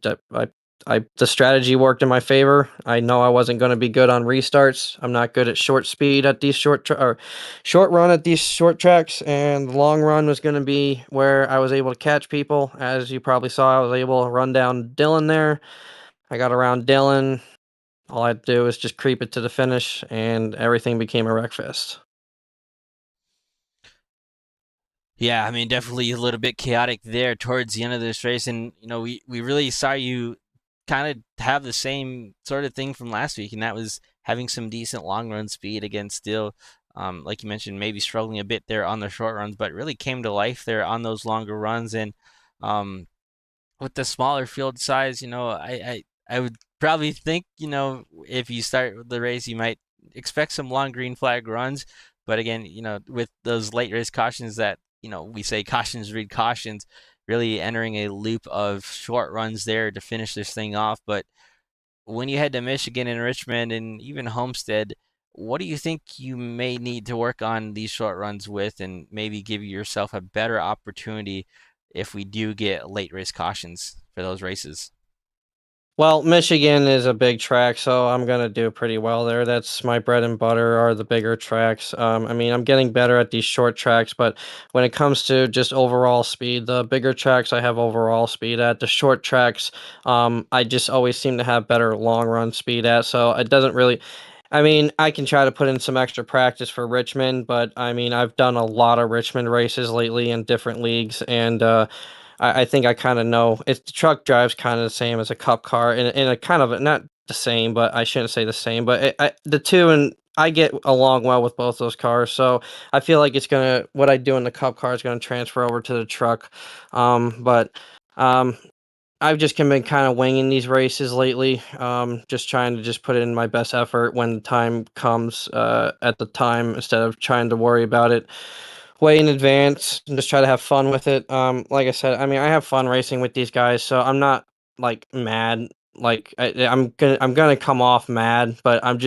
the strategy worked in my favor. I know I wasn't going to be good on restarts. I'm not good at short speed at these short run at these short tracks, and the long run was going to be where I was able to catch people. As you probably saw, I was able to run down Dylan there. I got around Dylan. All I had to do was just creep it to the finish, and everything became a wreckfest. Yeah, definitely a little bit chaotic there towards the end of this race, and we really saw you kind of have the same sort of thing from last week, and that was having some decent long run speed against still, like you mentioned, maybe struggling a bit there on the short runs, but really came to life there on those longer runs. And with the smaller field size, I would probably think, if you start the race, you might expect some long green flag runs, but again, with those late race cautions that we say cautions read cautions, really entering a loop of short runs there to finish this thing off. But when you head to Michigan and Richmond and even Homestead, what do you think you may need to work on these short runs with, and maybe give yourself a better opportunity if we do get late race cautions for those races? Well, Michigan is a big track, so I'm gonna do pretty well there. That's my bread and butter are the bigger tracks. I mean, I'm getting better at these short tracks, but when it comes to just overall speed, the bigger tracks I have overall speed at. The short tracks, I just always seem to have better long run speed at. So it doesn't really. I mean, I can try to put in some extra practice for Richmond, but I mean, I've done a lot of Richmond races lately in different leagues, and I think I kind of know it's the truck drives kind of the same as a cup car in a kind of not the same, but I shouldn't say the same, but the two and I get along well with both those cars, so I feel like it's gonna what I do in the cup car is gonna transfer over to the truck, but I've just been kind of winging these races lately, just trying to just put in my best effort when the time comes at the time instead of trying to worry about it way in advance and just try to have fun with it. Like I said, I mean, I have fun racing with these guys, so I'm not like mad. Like I'm gonna come off mad, but I'm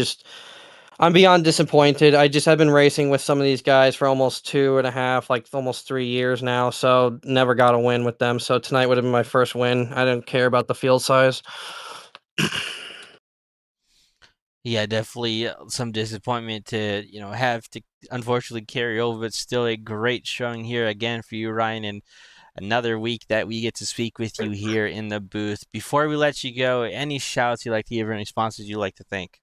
beyond disappointed. I've been racing with some of these guys for almost 2.5, like almost 3 years now, so never got a win with them. So tonight would have been my first win. I didn't care about the field size. Yeah, definitely some disappointment to, have to unfortunately carry over, but still a great showing here again for you, Ryan, and another week that we get to speak with you here in the booth. Before we let you go, any shouts you'd like to give, or any sponsors you'd like to thank?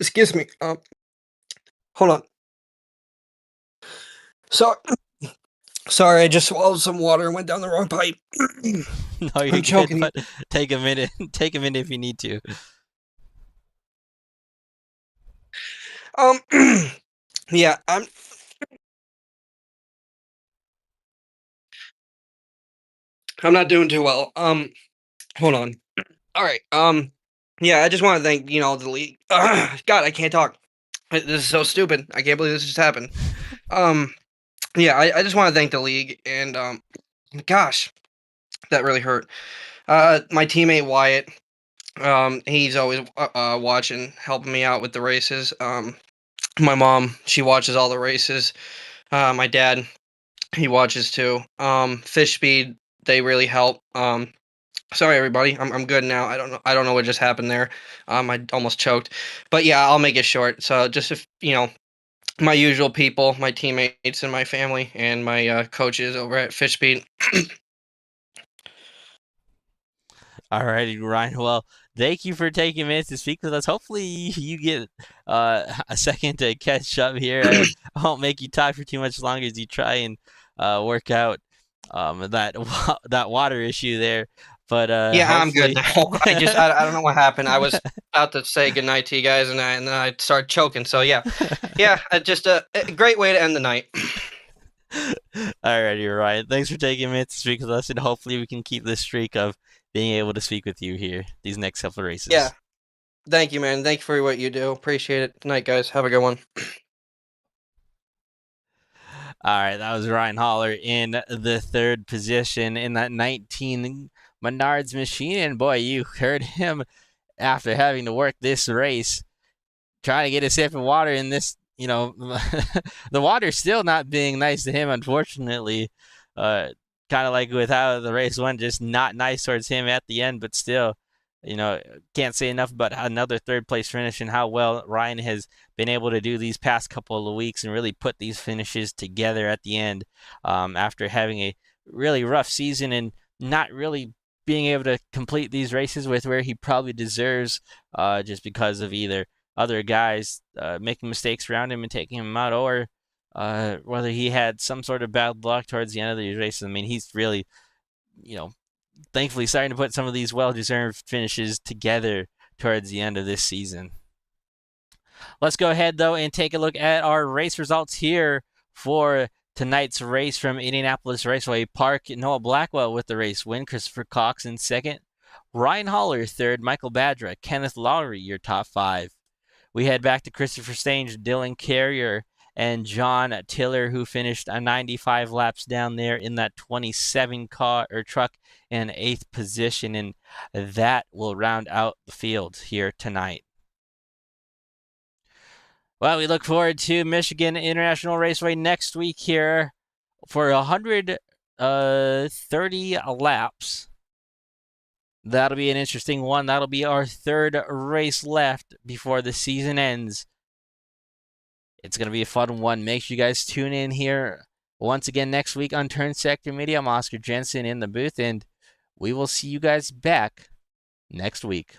Excuse me. Hold on. So, sorry, I just swallowed some water and went down the wrong pipe. No, you're I'm good, choking. but take a minute. Take a minute if you need to. Yeah, I'm not doing too well. Hold on. All right. Yeah, I just want to thank the league. God, I can't talk. This is so stupid. I can't believe this just happened. Yeah, I just want to thank the league and gosh, that really hurt. My teammate Wyatt. He's always watching, helping me out with the races. My mom, she watches all the races. My dad, he watches too. Fish Speed, they really help. Sorry everybody, I'm good now. I don't know what just happened there. I almost choked, but yeah, I'll make it short. So just if my usual people, my teammates and my family, and my coaches over at Fish Speed. Alrighty, Ryan. Well, thank you for taking minutes to speak with us. Hopefully, you get a second to catch up here. I won't make you talk for too much longer as you try and work out that water issue there. But Yeah, I'm good hopefully, now. I don't know what happened. I was about to say goodnight to you guys, and then I started choking. So yeah, just a great way to end the night. Alrighty, Ryan. Thanks for taking minutes to speak with us, and hopefully we can keep this streak of being able to speak with you here these next couple of races. Yeah, thank you, man. Thank you for what you do. Appreciate it. Good night, guys. Have a good one. All right, that was Ryan Holler in the third position in that 19 Menards machine. And boy, you heard him after having to work this race, trying to get a sip of water in this, the water still not being nice to him, unfortunately. Kind of like with how the race went, just not nice towards him at the end, but still, can't say enough about another third place finish and how well Ryan has been able to do these past couple of weeks and really put these finishes together at the end after having a really rough season and not really being able to complete these races with where he probably deserves just because of either other guys making mistakes around him and taking him out, or whether he had some sort of bad luck towards the end of these races. I mean, he's really, thankfully starting to put some of these well-deserved finishes together towards the end of this season. Let's go ahead, though, and take a look at our race results here for tonight's race from Indianapolis Raceway Park. Noah Blackwell with the race win, Christopher Cox in second, Ryan Holler third, Michael Badra, Kenneth Lowry your top five. We head back to Christopher Stange, Dylan Carrier, and John Tiller, who finished 95 laps down there in that 27 car or truck in 8th position, and that will round out the field here tonight. Well, we look forward to Michigan International Raceway next week here for 130 laps. That'll be an interesting one. That'll be our third race left before the season ends. It's going to be a fun one. Make sure you guys tune in here once again next week on Turn Sector Media. I'm Oscar Jensen in the booth, and we will see you guys back next week.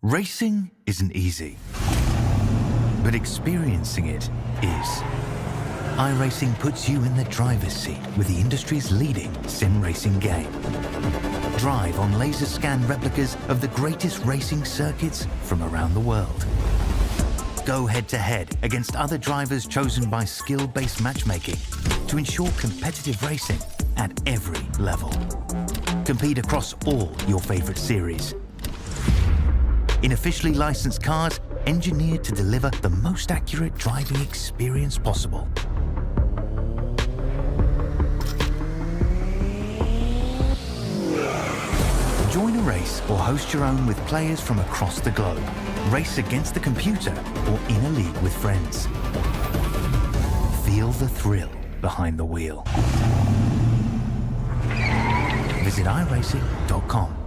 Racing isn't easy, but experiencing it is. iRacing puts you in the driver's seat with the industry's leading sim racing game. Drive on laser scan replicas of the greatest racing circuits from around the world. Go head-to-head against other drivers chosen by skill-based matchmaking to ensure competitive racing at every level. Compete across all your favorite series. In officially licensed cars, engineered to deliver the most accurate driving experience possible. Join a race or host your own with players from across the globe. Race against the computer or in a league with friends. Feel the thrill behind the wheel. Visit iRacing.com.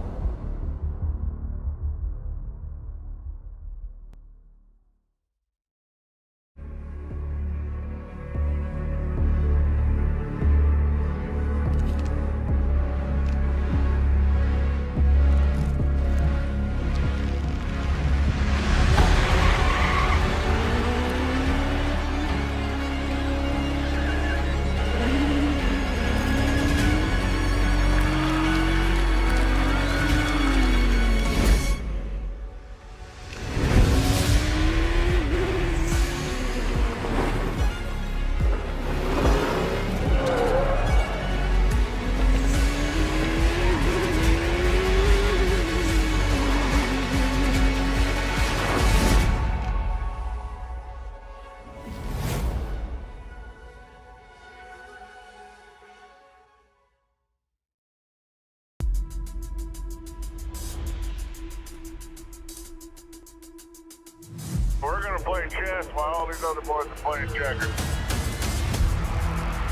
We're going to play chess while all these other boys are playing checkers.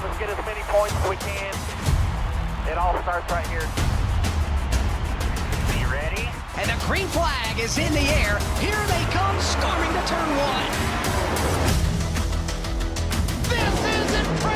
Let's get as many points as we can. It all starts right here. Are you ready? And the green flag is in the air. Here they come, storming to turn one. This is impressive.